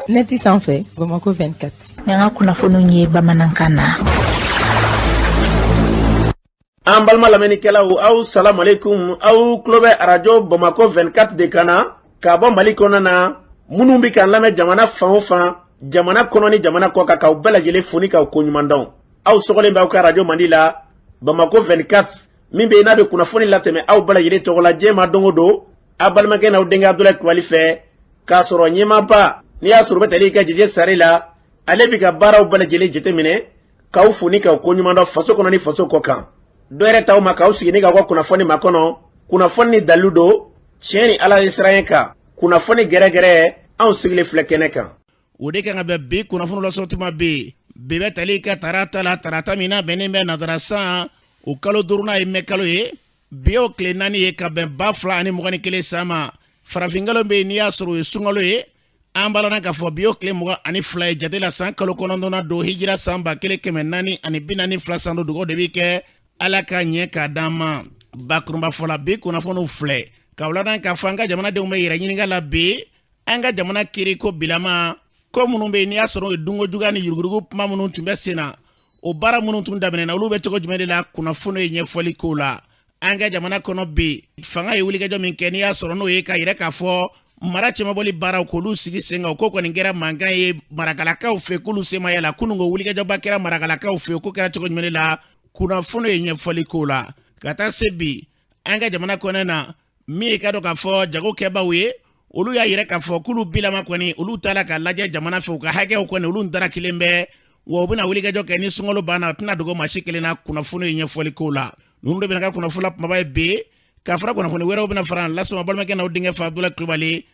Neti sanfɛ Bamako 24. Nanga kunnafoni ye bamanankan na. An balima lamɛnnikɛlaw aw salam aleikum aw tulo bɛ arajo Bamako 24 de kana ka bɔ Mali kɔnɔ na minnu bɛ kan lamɛn jamana fan o fan jamana kɔnɔ ni jamana kɔ kan k'aw bɛɛ lajɛlen foni k'aw ko ɲuman dɔn. Aw sɔgɔlen b'aw ka arajo Mandi la Bamako 24 min bɛ n'a bɛ kunnafoni latɛmɛ aw bɛɛ lajɛlen tɔgɔ la diɲɛ ma don o don a balimakɛ n'aw denkɛ Abdulaye Kulibali fɛ k'a sɔrɔ ɲɛmaaba n'i y'a sɔrɔ bɛ tali ka jɛjɛ sari la ale bɛ ka baaraw bɛɛ lajɛlen jateminɛ k'aw foni k'aw ko ɲuman dɔn faso kɔnɔ ni faso kɔ kan. Dɔ yɛrɛ t'aw ma k'aw sigi ni k'aw ka kunnafoni ma kɔnɔ kunnafoni ni dalilu don tiɲɛ ni Ala ye siran ye kan kunnafoni gɛrɛgɛrɛ anw sigilen filɛ kɛnɛ kan. O de kan ka bɛn bi kunnafoni lasɔrɔ tuma bɛ bɛɛ tali ka tarata la tarata min na bɛnnen bɛ nazara san o kalo duurunan ye mɛ kalo ye bi o tile 4 ye ka bɛn 2021 san ma farafinkalo bɛ n'i y'a sɔrɔ o ye sunkalo ye an balana k'a fɔ bi o tile 22 ye jate la san kalo kɔnɔntɔnna don hijira san 1442 san do dugawu de bɛ kɛ Ala ka ɲɛ k'a d'an ma bakurunba fɔla bi kunnafoniw filɛ ka wuladan k'a fɔ an ka jamanadenw bɛ yɛrɛ ɲininka la bi an ka jamana kiri ko bilama ko minnu bɛ n'i y'a sɔrɔ o ye dunko juguya ni yurugurugu kuma minnu tun bɛ sen na o baara minnu tun daminɛna olu bɛ cogo jumɛn de la kunnafoni ye ɲɛfɔli k'o la an ka jamana kɔnɔ bi fanga ye wulikajɔ min kɛ n'i y'a sɔrɔ n'o ye ka yɛrɛ k'a fɔ mara cɛmabɔli baaraw k'olu sigi sen kan o ko kɔni kɛra mankan ye marakalakaw fɛ k'olu semaya la kunun ko wulikajɔba kɛra marakalakaw fɛ o ko kɛra cogo jumɛn de la kunnafoni ye ɲɛfɔli k'o la ka taa se bi an ka jamana kɔnɔ na min ye ka dɔn k'a fɔ jagokɛbaw ye olu y'a yɛrɛ k'a fɔ k'olu bilama kɔni olu taara ka lajɛ jamana fɛ u ka hakɛw kɔni olu dara kelen bɛ wa u bɛna wulikajɔ kɛ ni sunkalo banna u tɛna dogo maa si kelen na kunnafoni ye ɲɛfɔli k'o la ninnu de bɛna ka kunnafoni kumaba ye bi k'a fara kunnafoni wɛrɛw bɛna fara lasɔnma balimakɛ n'aw denkɛ fa Abdulaye Kulibali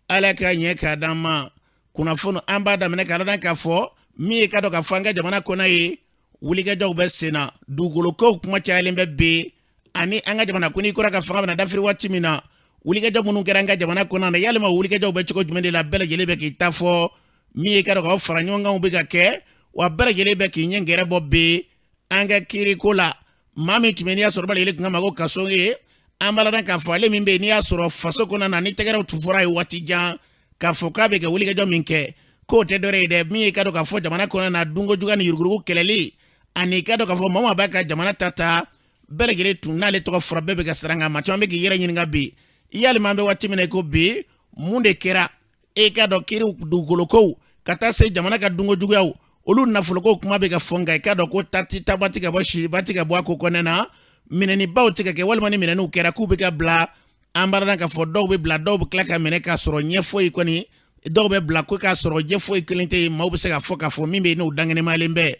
Ala ka ɲɛ k'a d'an ma kunnafoni an b'a daminɛ k'a dɔn k'a fɔ min ye ka dɔn k'a fɔ an ka jamana kɔnɔ ye wulikajɔw bɛ sen na dugukolokow kuma cayalen bɛ bi ani an ka jamana ko n'i kɔra ka fanga bɛna dafiri waati min na wulikajɔ minnu kɛra an ka jamana kɔnɔ na yalima wulikajɔw bɛ cogo jumɛn de la bɛɛ lajɛlen bɛ k'i ta fɔ min ye ka dɔn k'aw fara ɲɔgɔn kan bɛ ka kɛ wa bɛɛ lajɛlen bɛ k'i ɲɛ gɛrɛ bɔ bi an ka kiriko la maa min tun bɛ n'i y'a sɔrɔ bɛɛ lajɛlen tun ka ma ko kaso ye an b'a la k'a fɔ ale min bɛ yen n'i y'a sɔrɔ faso kɔnɔ na ni tɛgɛrɛw tun fɔra ye waati jan k'a fɔ k'a bɛ kɛ wulikajɔ min kɛ k'o tɛ dɔ ye dɛ min ye ka dɔn k'a fɔ jamana kɔnɔ na dunko juguya ni yurugurugu kɛlɛli ani ka dɔn k'a fɔ maa b'a ka jamana ta bɛɛ lajɛlen tun n'ale tɔgɔ fɔra bɛɛ bɛ ka siran kan maa caman bɛ k'i yɛrɛ ɲininka bi yalima an bɛ waati min na ko bi mun de kɛra e ka dɔn kiri dugukolokow ka taa se jamana ka dunko juguyaw olu nafolokow kuma bɛ ka fɔ nka i ka dɔn ko taba tɛ ka bɔ siba tɛ ka bɔ a ko kɔnɛ na minɛnibaw tɛ ka kɛ walima ni minɛniw kɛra k'u bɛ ka bila an b'a dɔn k'a fɔ dɔw bɛ bila dɔw bɛ tila ka minɛ k'a sɔrɔ ɲɛ foyi kɔni dɔw bɛ bila ko k'a sɔrɔ ɲɛ foyi kelen tɛ yen maaw bɛ se ka fɔ k'a fɔ min bɛ yen n'o dangɛnɛmalen bɛ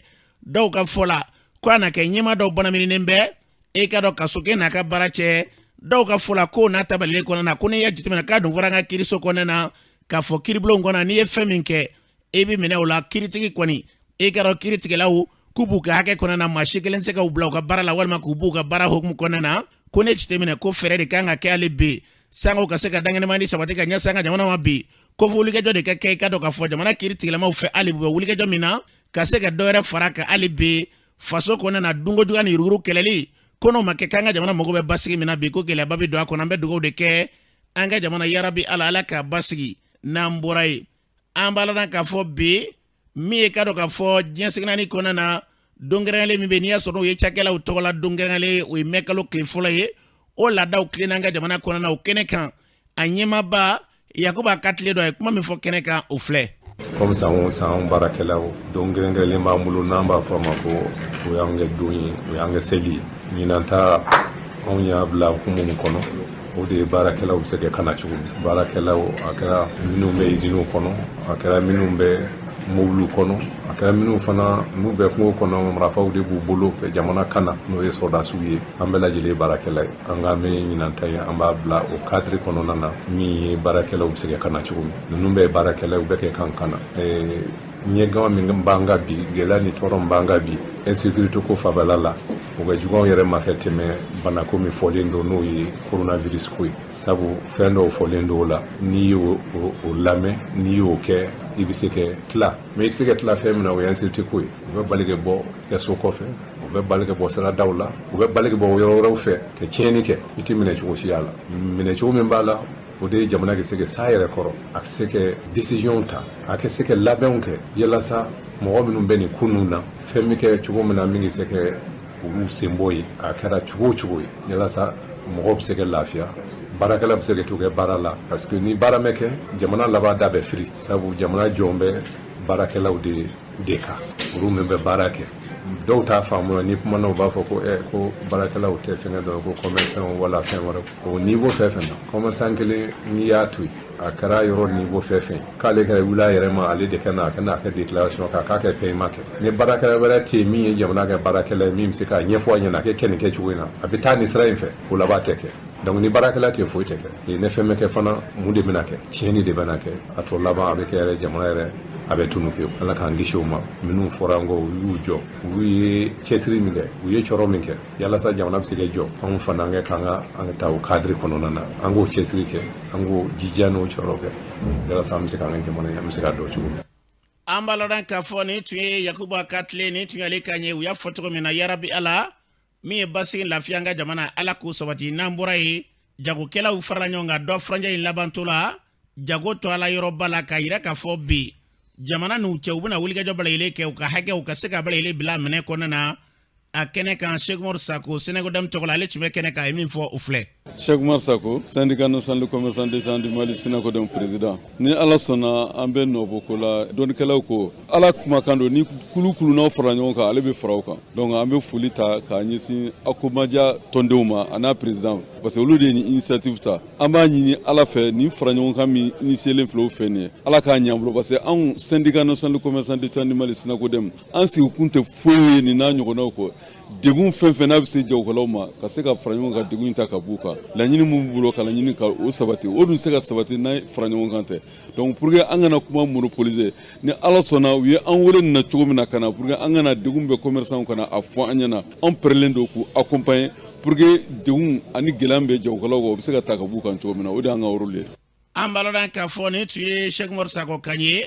dɔw ka fɔ la ko a na kɛ ɲɛma dɔw banaminen bɛ e ka dɔn kaso kɛ n'a ka baara cɛ dɔw ka fɔ la ko n'a tabalilen kɔnɔ na ko n'i y'a jateminɛ k'a dun fɔra an ka kiriso kɔnɔ na k'a fɔ kiribulon kɔnɔ n'i ye fɛn min kɛ e bɛ minɛ o la kiritigi kɔni e ka dɔn kiritigɛlaw k'u b'u ka hakɛ kɔnɔ na maa si kelen se ka u bila u ka baara la walima k'u b'u ka baara hukumu kɔnɔ na ko ne jateminɛ ko fɛɛrɛ de kan ka kɛ ale bi sangaw ka se ka dangɛnɛmani sabati ka ɲɛsin an ka jamana ma bi ko fɔ wulikajɔ de ka kɛ i ka dɔn k'a fɔ jamana kiritigɛlamaw fɛ hali u bɛ wulikajɔ min na ka se ka dɔ wɛrɛ fara kan hali bi faso kɔnɔ na dunko juguya ni yurugurugu kɛlɛli ko n'o ma kɛ k'an ka jamana mago bɛ basigi min na bi ko gɛlɛyaba bɛ don a kɔnɔ an bɛ dugawu de kɛ an ka jamana yarabi ala k'a basigi n'an bɔra ye an b'a la k'a fɔ bi min ye ka dɔn k'a fɔ diɲɛ seginnaani kɔnɔ na don gɛrɛngɛlen min bɛ n'i y'a sɔrɔ o ye cakɛlaw tɔgɔ la don gɛrɛngɛlen o ye mɛ kalo tile fɔlɔ ye o laadaw tilenna an ka jamana kɔnɔ na o kɛnɛ kan a ɲɛmaaba Yakuba ka tile dɔ a ye kuma min fɔ kɛnɛ kan o filɛ. Comme san o san baarakɛlaw don gɛrɛngɛrɛnlen b'an bolo n'an b'a fɔ a ma ko o y'an kɛ don ye o y'an kɛ seli ye ɲinan ta anw y'a bila hukumu min kɔnɔ o de ye baarakɛlaw bɛ se ka kana cogo min baarakɛlaw a kɛra minnu bɛ iziniw kɔnɔ a kɛra minnu bɛ mobiliw kɔnɔ a kɛra minnu fana n'u bɛ kungo kɔnɔ marafaw de b'u bolo fɛ jamana kan na n'o ye sɔrdasiw ye an bɛɛ lajɛlen baarakɛla ye an ka mɛn ɲinan ta ye an b'a bila o kadiri kɔnɔna na min ye baarakɛlaw bɛ se ka kana cogo min ninnu bɛ baarakɛlaw bɛɛ kɛ kan kana ɲɛgama min b'an ka bi gɛlɛya ni tɔɔrɔ min b'an ka bi insécurité ko fanfɛla la o ka jugu anw yɛrɛ ma ka tɛmɛ banako min fɔlen don n'o ye coronavirus ko ye sabu fɛn dɔw fɔlen don o la n'i y'o lamɛn n'i y'o kɛ i bɛ se ka tila mais i tɛ se ka tila fɛn min na o ye insécurité ko ye u bɛ bali ka bɔ kɛ so kɔfɛ u bɛ bali ka bɔ siradaw la u bɛ bali ka bɔ yɔrɔ wɛrɛw fɛ ka tiɲɛni kɛ i tɛ minɛ cogo si a la minɛ cogo min b'a la o de jamana ke se ke sa yɛrɛ kɔrɔ a se ke décision ta a ke se ke labɛnw kɛ yalasa mɔgɔ minnu bɛ nin ko ninnu na fɛn min kɛ cogo min na min bɛ se kɛ olu senbɔ ye a kɛra cogo o cogo ye yalasa mɔgɔ bɛ se kɛ lafiya baarakɛla bɛ se ka to kɛ baara la parce que ni baara mɛ kɛ jamana laban da bɛ firi sabu jamana jɔn bɛ baarakɛlaw de kan olu min bɛ baara kɛ dɔw t'a faamuya ni kumana u b'a fɔ ko baarakɛlaw tɛ fɛngɛ dɔrɔn ko commerçant wala fɛn wɛrɛ o niveau fɛn fɛn na commerçant kelen n'i y'a to yen a kɛra yɔrɔ niveau fɛn fɛn k'ale ka wuli a yɛrɛ ma ale de ka na a kana kɛ déclaration k'a kɛ paiement kɛ ni baarakɛla wɛrɛ tɛ yen min ye jamana kɛ baarakɛla ye min bɛ se k'a ɲɛfɔ a ɲɛna a kɛ nin kɛcogo in na a bɛ taa nin sira in fɛ o laban tɛ kɛ donc ni baarakɛla tɛ foyi tɛ kɛ ni fɛn bɛ kɛ fana mun de bɛna kɛ tiɲɛni de bɛna kɛ a tɔ laban a bɛ kɛ yɛrɛ jamana yɛrɛ a bɛ tunu pewu ala k'an kisi o ma minnu fɔra n kɔ u y'u jɔ u ye cɛsiri min kɛ u ye cɔrɔ min kɛ yalasa jamana bɛ se ka jɔ anw fana an ka taa o cadre kɔnɔna na an k'o cɛsiri kɛ an k'o jija n'o cɔrɔ kɛ yalasa an bɛ se k'an ka jamana an bɛ se ka dɔ cogo min. an b'a lɔn k'a fɔ nin tun ye yakubu akatile nin tun ye ale ka ɲɛ u y'a fɔ cogo min na yarabi ala min ye basigi lafiya an ka jamana ala k'o sabati n'an bɔra ye jagokɛlaw farala ɲɔgɔn kan dɔ furancɛ in labanto la jago to ala yɔrɔba la k'a yira k'a fɔ bi jamana n'u cɛ u bɛna wulikajɔ balayɛlen kɛ u ka hakɛ u ka se ka balayɛlen bila minɛ kɔnɔna na a kɛnɛ kan Cheikh Umaru Sako Sénégodem tɔgɔ la ale tun bɛ kɛnɛ kan a ye min fɔ u filɛ. Cheikh Umaru Sako syndicat national de commerçants des gens du Mali Sénégodem président ni ala sɔnna an bɛ nɔbɔ ko la dɔnnikɛlaw ko ala kumakan don ni kulukulu n'aw fara ɲɔgɔn kan ale bɛ fara aw kan donc an bɛ foli ta k'a ɲɛsin Akomaja tɔndenw ma a n'a président parce que olu de ye nin initiative ta an b'a ɲini ala fɛ nin fara ɲɔgɔn kan min initielen filɛ o fɛ nin ye ala k'a ɲɛ an bolo parce que anw syndicat national de commerçants des gens du Mali Sénégodem an sigikun tɛ foyi ye nin n'a ɲɔgɔnnaw kɔ degun fɛn fɛn n'a bɛ se jagokɛlaw ma ka se ka fara ɲɔgɔn kan degun in ta ka b'u kan laɲini mun b'u bolo ka laɲini ka o sabati o dun se ka sabati n'a fara ɲɔgɔn kan tɛ donc pour que an kana kuma monopoliser ni ala sɔnna u ye an wele nin na cogo min na ka na pour que an kana degun bɛ commerçant kana a fɔ an ɲɛna an pɛrɛlen don k'u accompagner pour que degun ani gɛlɛya bɛ jagokɛlaw kan o bɛ se ka ta ka b'u kan cogo min na o de y'an ka rôle ye. an b'a lɔn k'a fɔ nin tun ye Cheikh Umaru Sako kan ye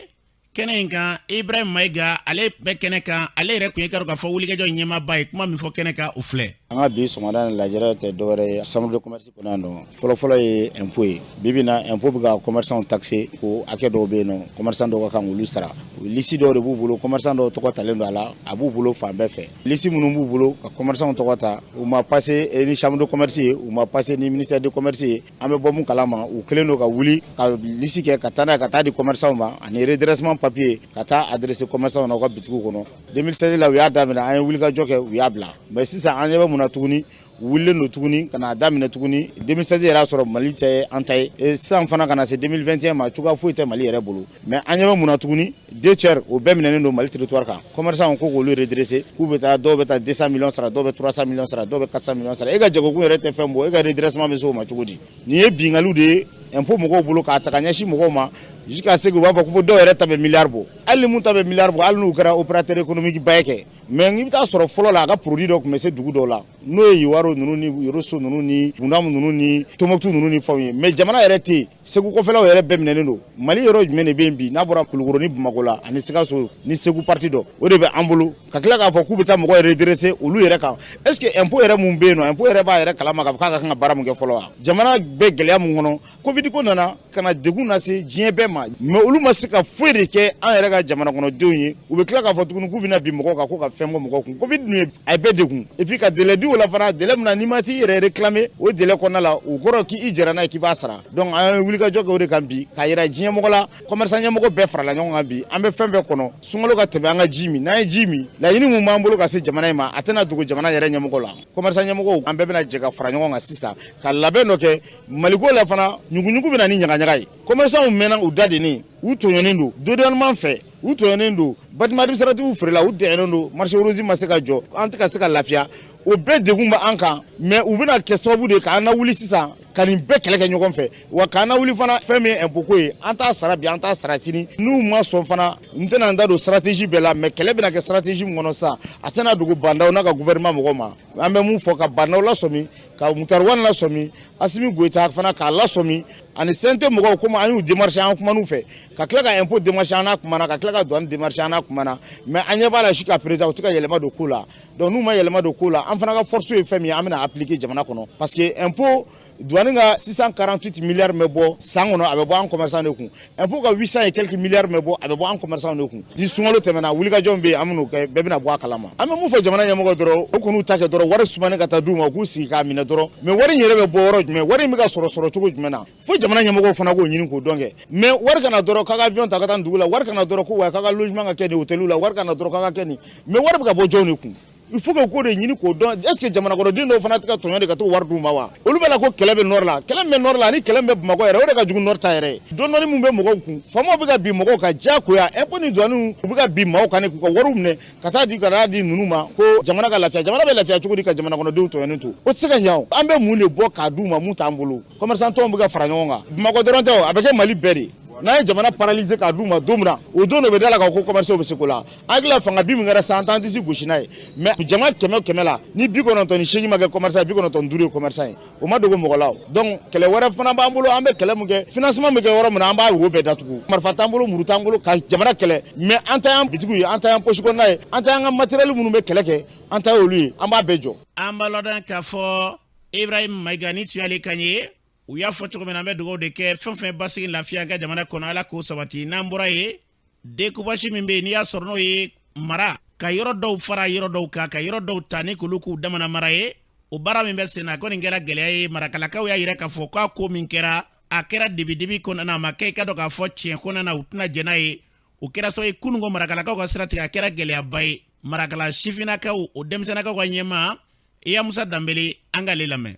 kɛnɛ in kan Ibrahim Mayiga ale bɛ kɛnɛ kan ale yɛrɛ tun ye k'a fɔ wulikajɔ ɲɛmaaba ye kuma min fɔ kɛnɛ kan u filɛ. an ka bi sɔgɔmada ni lajɛrɛ tɛ dɔwɛrɛ ye chambre de commerce kɔnɔ yan nɔ fɔlɔfɔlɔ ye impôt ye bibi na impôt bɛ ka commerçant taxer ko hakɛ dɔw bɛ yen nɔ commerçant dɔw ka kan k'olu sara liste dɔw de b'u bolo commerçant dɔw tɔgɔ talen don a la a b'u bolo fan bɛɛ fɛ liste minnu b'u bolo ka commerçant tɔgɔ ta u ma passé ni chambre de commerce ye u ma passé ni ministère de commerce ye an bɛ bɔ mun kalama u kɛlen don ka wuli ka liste kɛ ka taa n'a ye ka taa di commerçant ma ani redressement papier ka taa adressé commerçant na u ka bitigiw kɔnɔ 2016 la u y'a daminɛ an ye wulikajɔ kɛ u y'a bila mais sisan an ɲɛ bɛ mun na tuguni wulilen don tuguni ka na daminɛ tuguni 2016 yɛrɛ y'a sɔrɔ Mali tɛ an ta ye sisan fana ka na se 2021 ma cogoya foyi tɛ Mali yɛrɛ bolo mais an ɲɛ bɛ mun na tuguni 2 tiers o bɛɛ minɛnen don Mali territoire kan commerçant ko k'olu redresser k'u bɛ taa dɔw bɛ taa 200 millions sara dɔw bɛ 300 millions sara dɔw bɛ 400 millions sara e ka jagokun yɛrɛ tɛ fɛn bɔ e ka redressement bɛ se o ma cogo di nin ye binkaliw de ye impôt mɔgɔw bolo k'a ta ka ɲɛsin mɔgɔw ma jusqu'à ce que u b'a fɔ ko fo dɔw yɛrɛ ta bɛ milliard bɔ hali mun ta bɛ milliard bɔ hali n'u kɛra opérateur économique ba ye kɛ mais i bɛ taa sɔrɔ fɔlɔ la a ka produit dɔ tun bɛ se dugu dɔw la n'o ye Iwaro ninnu ni Yoroso ninnu ni Bundamu ninnu ni Tombouctou ninnu ni fɛnw ye mais jamana yɛrɛ tɛ yen Segu kɔfɛlaw yɛrɛ bɛɛ minɛnen don Mali yɔrɔ jumɛn de bɛ yen bi n'a bɔra Kulukoro ni Bamakɔ la ani Sikaso ni Segu parti dɔ o de bɛ an bolo ka tila k'a fɔ k'u bɛ taa mɔgɔ redresser olu yɛrɛ kan est ce que impôt yɛrɛ mun bɛ yen nɔ impôt yɛrɛ b'a yɛrɛ kalama k'a fɔ k'a ka kan ka baara mun kɛ fɔlɔ wa jamana bɛ gɛlɛya mun kɔnɔ Covid ko nana ka na degun lase diɲɛ bɛɛ ma mais olu ma se ka foyi de kɛ an yɛrɛ ka jamana kɔnɔdenw ye u bɛ tila k'a fɔ tuguni k'u bɛna bin mɔgɔw kan ko ka fɛn bɔ mɔgɔw kun Covid dun ye a bɛɛ degun et puis ka délai di o la fana délai min na n'i ma t'i yɛrɛ réclamer o délai kɔnɔna la o kɔrɔ k'i jɛra n'a ye k'i b'a sara donc an ye wulikajɔ kɛ o de kan bi k'a yira diɲɛ mɔgɔ la commerçant ɲɛmɔgɔ bɛɛ farala ɲɔgɔn kan bi an bɛ fɛn bɛɛ kɔnɔ sunkalo ka tɛmɛ an ka ji min n'an ye ji min laɲini mun b'an bolo ka se jamana in ma a tɛna dogo jamana yɛrɛ ɲɛmɔgɔ la commerçant ɲɛmɔgɔw an bɛɛ bɛna jɛ ka fara ɲɔgɔn kan sisan ka labɛn dɔ kɛ Maliko la fana ɲuguɲugu bɛ na ni ɲagaɲaga ye commerçant mɛnna u dadennen u tɔɲɔnen don dodonnement fɛ u tɔɲɔnen don bâtiment administratif feerela u dɛɲɛnen don marché rose ma se ka jɔ an tɛ ka se ka lafiya o bɛɛ degun bɛ an kan mais u bɛna kɛ sababu de k'an lawuli sisan ka nin bɛɛ kɛlɛ kɛ ɲɔgɔn fɛ wa k'an lawuli fana fɛn min ye impôt ko ye an t'a sara bi an t'a sara sini n'u ma sɔn fana n tɛna n da don stratégie bɛɛ la mais kɛlɛ bɛna kɛ stratégie min kɔnɔ sisan a tɛna dogo bandaw n'a ka gouvernement mɔgɔw ma an bɛ mun fɔ ka bandaw lasɔmi ka Mutari Wane lasɔmi Asimi Goyita fana k'a lasɔmi ani CNT mɔgɔw komi an y'u démarché an kuman'u fɛ ka tila ka impôt démarché an n'a kumana ka tila ka douane démarché an n'a kumana mais an ɲɛ b'a la jusqu'à présent u tɛ ka yɛlɛma don ko la donc n'u ma yɛlɛma don ko la an fana ka force ye fɛn min ye an bɛna appliquer jamana kɔnɔ parce que impôt douane ka 648 milliards me bɔ san kɔnɔ a bɛ bɔ an commerçant de kun impôt ka 800 et quelques milliards me bɔ a bɛ bɔ an commerçant de kun di sunkalo tɛmɛna wulikajɔw bɛ an minnu kɛ bɛɛ bɛna bɔ a kalama an bɛ mun fɔ jamana ɲɛmɔgɔ dɔrɔn o kɔni ta kɛ dɔrɔn wari sumani ka taa d'u ma u k'u sigi k'a minɛ dɔrɔn mais wari in yɛrɛ bɛ bɔ yɔrɔ jumɛn wari in bɛ ka sɔrɔ cogo jumɛn na fo jamana ɲɛmɔgɔw fana k'o ɲini k'o dɔn kɛ mais wari kana dɔrɔn k'a ka avion ta ka taa dugu la wari kana dɔrɔn ko wa k'a ka logement ka kɛ nin hôtel la wari kana dɔrɔn k'a ka kɛ nin mais wari bɛ ka bɔ jɔnw de kun il faut que ko de ɲini k'o dɔn est ce que jamana kɔnɔden dɔw fana tɛ ka tɔɲɔ de ka t'o wari d'u ma wa olu bɛ la ko kɛlɛ bɛ nord la kɛlɛ bɛ nord la ani kɛlɛ bɛ bamakɔ yɛrɛ o de ka jugu nord ta yɛrɛ dɔɔni mun bɛ mɔgɔw kun faamaw bɛ ka bin mɔgɔw kan diyagoya impôt ni douane u bɛ ka bin maaw kan k'u ka wariw minɛ ka taa di ninnu ma ko jamana ka lafiya jamana bɛ lafiya cogo di ka jamana kɔnɔdenw tɔɲɔni to o tɛ se ka ɲɛ o an bɛ mun de bɔ k'a d'u ma mun t'an bolo commerçant tɔnw bɛ ka fara ɲɔgɔn kan bamakɔ dɔrɔn tɛ o a bɛ kɛ mali bɛɛ de n'a ye jamana paralyser k'a d'u ma don min na o don de bɛ da la k'a ko commerçants bɛ se ko la an hakili la fanga bin min kɛra sisan an t'an disi gosi n'a ye mais jama kɛmɛ o kɛmɛ la ni 98 ma kɛ commerçant ye 95 ye commerçant ye o ma dogo mɔgɔ la o donc kɛlɛ wɛrɛ fana b'an bolo an bɛ kɛlɛ mun kɛ financement bɛ kɛ yɔrɔ min na an b'a wo bɛɛ datugu marifa t'an bolo muru t'an bolo ka jamana kɛlɛ mais an ta y'an bitigiw ye an ta y'an poche kɔnɔna ye an ta y'an ka matériel minnu bɛ kɛlɛ kɛ an ta y'olu ye an b'a bɛɛ jɔ an b'a lɔn k'a fɔ Ibrahim Mayiga ni tun y'ale kan ye u y'a fɔ cogo min na an bɛ dugawu de kɛ fɛn fɛn basigi lafiya ka jamana kɔnɔ ala k'o sabati n'an bɔra ye découpage min bɛ yen n'i y'a sɔrɔ n'o ye mara ka yɔrɔ dɔw fara yɔrɔ dɔw kan ka yɔrɔ dɔw ta ni k'olu k'u damana mara ye o baara min bɛ sen na ko nin kɛra gɛlɛya ye marakalakaw y'a yira k'a fɔ k'a ko min kɛra a kɛra dibi kɔnɔna a ma kɛ i ka dɔn k'a fɔ tiɲɛ kɔnɔna u tɛna jɛn n'a ye o kɛra so ye kununko marakalakaw ka sira tigɛ a kɛra gɛlɛyaba ye marakala sifinnakaw o denmisɛnnakaw ka ɲɛmaa Yamusa Dambele an k'ale lamɛn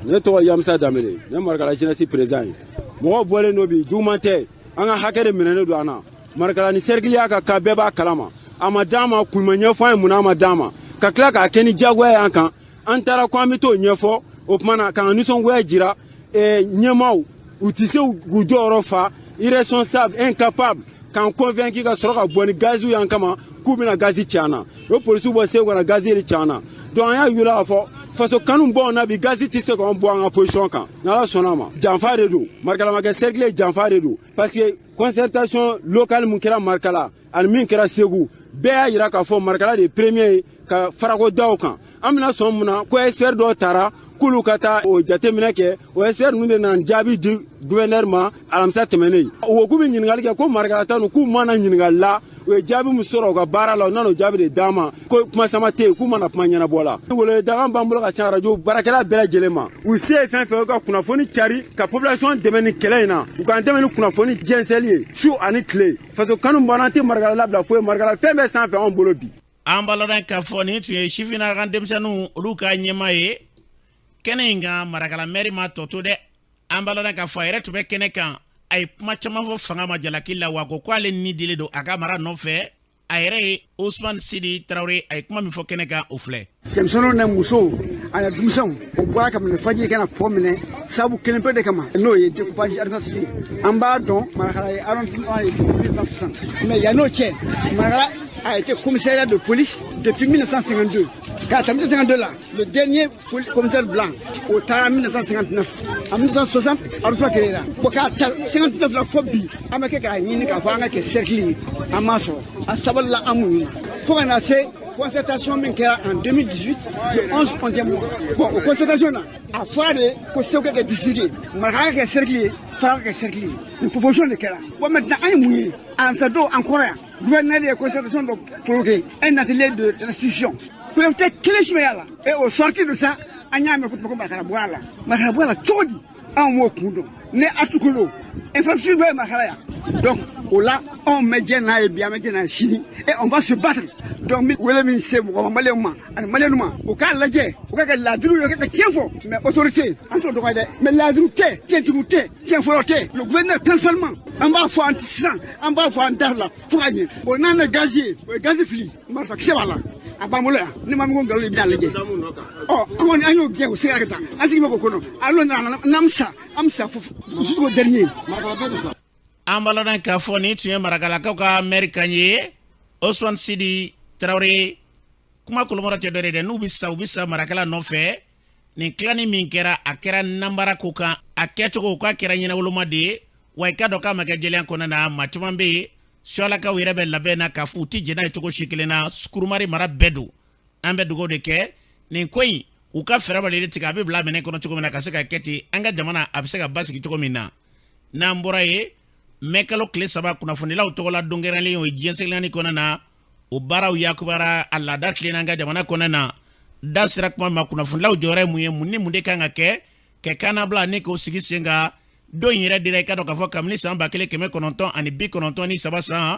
ne tɔgɔ Yamusa Dambele ne marakala jeunesse président ye mɔgɔ bɔlen no bi juguman tɛ an ka hakɛ de minɛnen don an na marakala ni cercle y'a ka bɛɛ b'a kalama a ma d'an ma kun ma ɲɛfɔ an ye mun na a ma d'an ma ka tila k'a kɛ ni diyagoya y'an kan an taara ko an bɛ t'o ɲɛfɔ o tuma na k'an nisɔngoya jira ɲɛmaaw u tɛ se k'u jɔyɔrɔ fa irresponsable incapable k'an convaincre ka sɔrɔ ka bɔ ni gaziw y'an kama k'u bɛna gazi ci an na o polisiw bɔ segu ka na gazi de ci an na donc an y'a yira k'a fɔ faso kanu bɔ an na bi gazi tɛ se k'an bɔ an ka position kan n'ala sɔnna a ma janfa de don marikalamakɛ cercle janfa de don parce que concertation locale mun kɛra marikala ani min kɛra segu bɛɛ y'a yira k'a fɔ marikala de ye premier ye ka farako da o kan an bɛna sɔn mun na ko expert dɔw taara k'olu ka taa o jateminɛ kɛ o expert ninnu de nana jaabi di gouverneur ma alamisa tɛmɛnen o k'u bɛ ɲininkali kɛ ko marikalata ninnu k'u mana ɲininkali la o ye jaabi min sɔrɔ u ka baara la u nana o jaabi de d'an ma ko kuma sama tɛ yen k'u mana kuma ɲɛnabɔ la weleweledakan b'an bolo ka ca arajo baarakɛla bɛɛ lajɛlen ma u se ye fɛn fɛn ka kunnafoni cari ka population dɛmɛ ni kɛlɛ in na u k'an dɛmɛ ni kunnafoni jɛnsɛnli ye su ani tile faso kanu b'an na an tɛ marikala labila foyi marikala fɛn bɛɛ sanfɛ anw bolo bi an b'a lɔn k'a fɔ nin tun ye sifinnaka denmisɛnninw olu ka ɲɛmaa ye kɛnɛ in kan marakala mɛri ma tɔ to dɛ an b'a lɔn k'a fɔ a yɛrɛ tun bɛ kɛnɛ kan a ye kuma caman fɔ fanga ma jalaki la wa ko k'ale ni dilen don a ka mara nɔfɛ a yɛrɛ ye Ousmane Sidi Traoré a ye kuma min fɔ kɛnɛ kan o filɛ cɛmisɛnninw ni musow ani denmisɛnw o bɔra ka minɛ fajiri kana kɔ minɛ sabu kelen pe de kama n'o ye découpage administratif an b'a dɔn marakala ye arrondissement ye 1960 mais yan'o cɛ marakala a été commissariat de police depuis 1952. Car en 1952 là, le dernier commissaire blanc au Tara 1959. En 1960, Arusha Kerera. Pour 59 la phobie, Amaka Kayini Kafanga qui cercle à Masso, à Sabala Amoui. Faut en assez. Concertation en 2018, le 11e mois. Bon, aux concertations là, à faire des questions qui sont décidées, Maraka qui est cerclé, Faraka qui est cerclé. Une proposition de Kera. Bon, maintenant, un mouillé, en Sado, en Corée, gouverneur des concertations pour un atelier de restitution. Pour éviter que les chemins là, et au sortir de ça, on y a un peu de Mataraboala. Mataraboala, Chodi, un mot Kundo, né à Tukolo, infrastructure de Maharaya. Donc, là, on met Djena et bien maintenant Chini, et on va se battre. Donc, William Seb, Maléuma, et Maléuma, au cas de la Djé, au cas de la Drou, au cas de Tienfo, mais autorité, en tout cas, mais la Drou, Tienfo, le gouverneur, principalement, en bas, faut anticipant, en bas, faut en darla, pour gagner. On a un gazier, un gazifli, Marfa Kshevala, à Bamola, ne m'a pas dit bien les oh, on a un bien au Ségareta, à Zimokono, alors Namsa, Amsa, jusqu'au dernier. an b'a lɔn k'a fɔ nin tun ye marakalakaw ka maire kan ye Ousmane Sidi Traoré kuma kolomɔrɔ tɛ dɔ dɛ n'u bɛ sa marakala nɔfɛ nin tilani min kɛra a kɛra nanbara ko kan a kɛcogo k'a kɛra ɲɛnawoloma de ye wa i ka dɔn k'a ma kɛ jɛlenya kɔnɔna na maa caman bɛ yen sualakaw yɛrɛ bɛ labɛn na k'a fɔ u tɛ jɛn n'a ye cogo si kelen na kurumari mara bɛɛ don an bɛ dugawu de kɛ nin ko in u ka fɛrɛ balele tigɛ a bɛ bila minɛ kɔnɔ cogo min na ka se ka kɛ ten an ka jamana a bɛ se ka basigi cogo min na n'an bɔra ye mɛkalo tile 3 kunnafonilaw tɔgɔ la dɔnkɛrɛnlen o diɲɛ seginnani kɔnɔ na o baaraw yakubara a laada tilenna an ka jamana kɔnɔ na da sera kuma ma kunnafonilaw jɔyɔrɔ ye mun ye mun ni mun de kan ka kɛ kanabila ne k'o sigi sen kan don in yɛrɛ dira i ka dɔn k'a fɔ kabini san 1993 san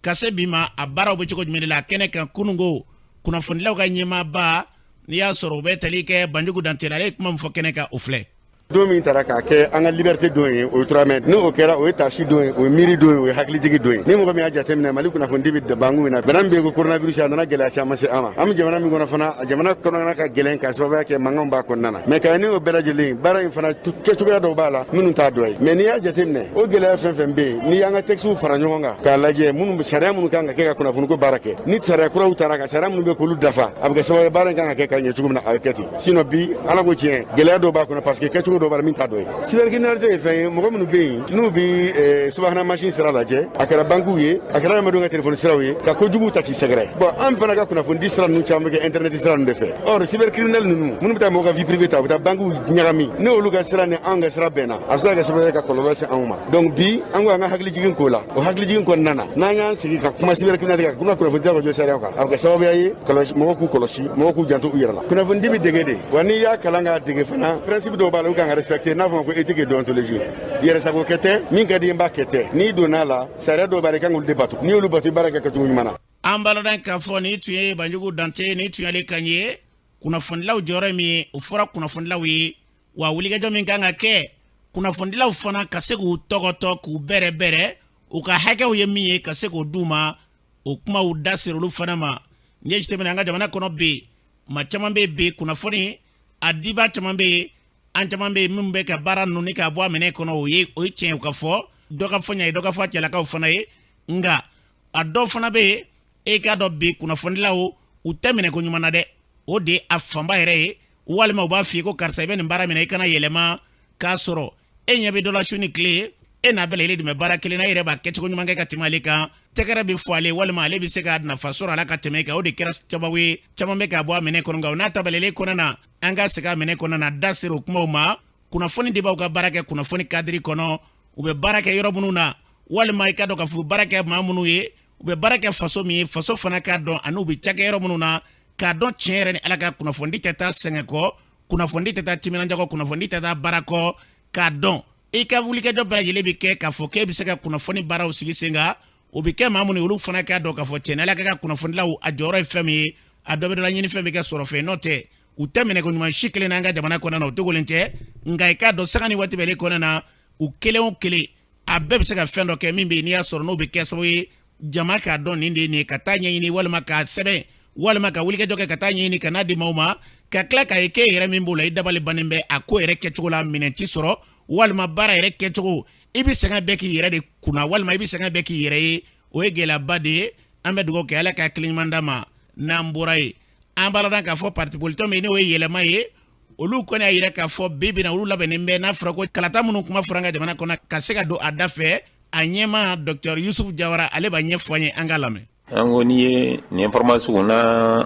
ka se bi ma a baaraw bɛ cogo jumɛn de la kɛnɛ kan kunungo kunnafonilaw ka ɲɛmaaba n'i y'a sɔrɔ u bɛ tali kɛ Banjugu Dantɛ ale ye kuma min fɔ kɛnɛ kan o filɛ. don min taara k'a kɛ an ka liberté don ye o Ultramar ni o kɛra o ye tasi don ye o ye miiri don ye o ye hakilijigi don ye ni mɔgɔ min y'a jateminɛ Mali kunnafoni bɛ bangu min na bana min bɛ ko coronavirus a nana gɛlɛya caman se an ma an bɛ jamana min kɔnɔ fana a jamana kɔnɔna ka gɛlɛn ka sababuya kɛ mankanw b'a kɔnɔna na mais ka ni o bɛɛ lajɛlen baara in fana kɛcogoya dɔw b'a la minnu t'a dɔ ye mais n'i y'a jateminɛ o gɛlɛya fɛn fɛn bɛ yen n'i y'an ka textes fara ɲɔgɔn kan k'a lajɛ minnu sariya minnu kan ka kɛ ka kunnafoniko baara kɛ ni sariya kuraw taara ka sariya minnu bɛ k'olu dafa a bɛ kɛ sababu ye baara in kan ka kɛ ka ɲɛ cogo min na a bɛ kɛ ten sinon bi ala ko tiɲɛ gɛlɛya dɔw b'a kɔnɔ parce que kɛcogo dɔw b'a la min t'a dɔ ye cybercriminalité ye fɛn ye mɔgɔ minnu bɛ yen n'u bɛ subahana machine sira lajɛ a kɛra bankiw ye a kɛra adamadenw ka telefoni siraw ye ka kojugu ta k'i sɛgɛrɛ bon an fana ka kunnafonidi sira ninnu caman bɛ kɛ internet sira ninnu de fɛ or cybercriminel ninnu minnu bɛ taa mɔgɔ ka vie privée ta u bɛ taa bankiw ɲagami ni olu ka sira ni an ka sira bɛnna a bɛ se ka kɛ sababu ye ka kɔlɔlɔ se anw ma donc bi an ko an ka hakilijigin k'o la o hakilijigin kɔnɔna na n'an y'an sigi ka kuma cybercriminalité kan kuma kunnafonidi ka jɔ sariyaw kan a bɛ kɛ sababu ye mɔgɔw k'u kɔlɔsi mɔgɔw k'u janto u yɛrɛ la kunnafonidi bɛ dege de wa n'i y'a kalan k'a dege fana principe dɔw b'a la u kan ka respecter n'a fɔ ma ko éthique et déontologie yɛrɛ sago kɛ tɛ min ka di n b'a kɛ tɛ n'i donna la sariya dɔw b'a la i kan k'olu de bato n'i y'olu bato i baara kɛ kɛcogo ɲuman na. an baladan k'a fɔ nin tun ye Banjugu Dantɛ nin tun y'ale kan ye kunnafonilaw jɔyɔrɔ min ye o fɔra kunnafonilaw ye wa wulikajɔ min kan ka kɛ kunnafonilaw fana ka se k'u tɔgɔtɔ k'u bɛrɛ u ka hakɛw ye min ye ka se k'o d'u ma o kumaw da sera olu fana ma n'i ye jateminɛ an ka jamana kɔnɔ bi ma caman bɛ bi kunnafoni a diba caman bɛ yen an caman bɛ min bɛ ka baara ninnu ni k'a bɔ a minɛ kɔnɔ o ye tiɲɛ u ka fɔ dɔ ka fɔ ɲɛ ye dɔ ka fɔ cɛlakaw fana ye nka a dɔw fana bɛ yen e k'a dɔn bi kunnafonilaw u tɛ minɛ ko ɲuman na dɛ o de a fanba yɛrɛ ye walima u b'a f'i ye ko karisa i bɛ nin baara minɛ i kana yɛlɛma k'a sɔrɔ e ɲɛ bɛ dɔ la su ni tile e n'a bɛɛ la e de bɛ baara kelen na e yɛrɛ b'a kɛcogo ɲuman kɛ ka tɛmɛ ale kan tɛgɛrɛ bɛ fɔ ale walima ale bɛ se ka nafa sɔrɔ a la ka tɛmɛ kan o de kɛra sababu ye caman bɛ k'a bɔ a minɛ kɔnɔ nka o n'a ta balele kɔnɔ na an ka segin a minɛ kɔnɔ na da sera o kumaw ma kunnafoni de b'aw ka baara kɛ kunnafoni kadiri kɔnɔ u bɛ baara kɛ yɔrɔ minnu na walima i ka dɔn ka fɔ baara kɛ maa minnu ye u bɛ baara kɛ faso min ye faso fana k'a dɔn ani u bɛ cakɛ yɔrɔ minnu na k'a dɔn tiɲɛ yɛrɛ ni ala ka kunnafoni tɛ taa sɛgɛn kɔ kunnafoni tɛ taa timinandiya kɔ kunnafoni tɛ taa baara kɔ k'a dɔn i ka wulikajɔ bɛɛ lajɛlen bɛ kɛ k'a fɔ k'e bɛ se ka kunnafoni baaraw sigi sen kan o bɛ kɛ maa minnu ye olu fana k'a dɔn k'a fɔ tiɲɛ ala ka kunnafonilaw a jɔyɔrɔ ye fɛn min ye a dɔ bɛ dɔ la ɲini fɛn bɛ kɛ sɔrɔ fɛn n'o tɛ u tɛ minɛ ko ɲuman si kelen n'an ka jamana kɔnɔ na o dogolen tɛ nka i k'a dɔn sanga ni waati bɛɛ kɔnɔ na u kelen o kelen a bɛɛ bɛ se ka fɛn dɔ kɛ min bɛ yen n'i y'a sɔrɔ n'o bɛ kɛ sababu ye jama k'a dɔn nin de ye nin ye ka taa ɲɛɲini walima k'a sɛbɛn walima ka wulikajɔ kɛ ka taa ɲɛɲini ka n'a di maaw ma ka tila k'a ye k'e yɛrɛ min b'o la i dabali bannen bɛ a ko yɛrɛ kɛcogo la minɛn ti sɔrɔ walima baara yɛrɛ kɛcogo i bɛ sɛgɛn bɛɛ k'i yɛrɛ de kunna walima i bɛ sɛgɛn bɛɛ k'i yɛrɛ ye o ye gɛlɛyaba de ye an bɛ dugawu kɛ ala ka hakili ɲuman d'a ma n'an bɔra ye an b'a dɔn k'a fɔ parti politique min n'o ye yɛlɛma ye olu kɔni y'a yira k'a fɔ bi bi in na olu labɛnnen bɛ n'a fɔra ko kalata minnu kuma fɔra an ka jamana kɔnɔ ka se ka don a da fɛ a ɲɛma Dr Yusuf Jawara ale b'a ɲɛfɔ an ye an ka lamɛn. an ko n'i ye nin information na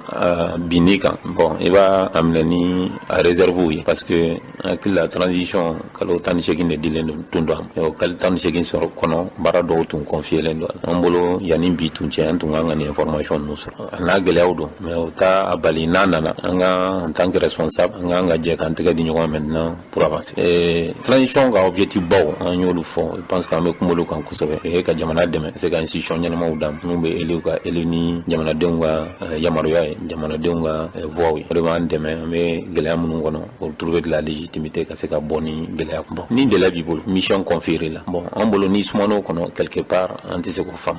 binni kan bon i b'a minɛ ni a réserve ye parce que hakili la transition kalo 18 de dilen tun don kalo 18 sɔrɔ kɔnɔ baara dɔw tun confielen don an bolo yanni bi tun cɛ an tun kan ka nin information ninnu sɔrɔ a n'a gɛlɛyaw don mais o t'a a bali n'a nana an ka en tant que responsable an kan ka jɛ k'an tɛgɛ di ɲɔgɔn maintenant pour avancer transition ka objectif baw an y'olu fɔ je pense que an bɛ kuma olu kan kosɛbɛ o ye ka jamana dɛmɛ se ka institution ɲɛnamaw dan minnu bɛ élu ka élu ni jamanadenw ka yamaruya ye jamanadenw ka voix ye o de b'an dɛmɛ an bɛ gɛlɛya minnu kɔnɔ pour trouver de la légitimité ka se ka bɔ ni gɛlɛya bon ni délai b'i bolo mission confiée la bon an bolo ni suman'o kɔnɔ quelque part an tɛ se k'o faamu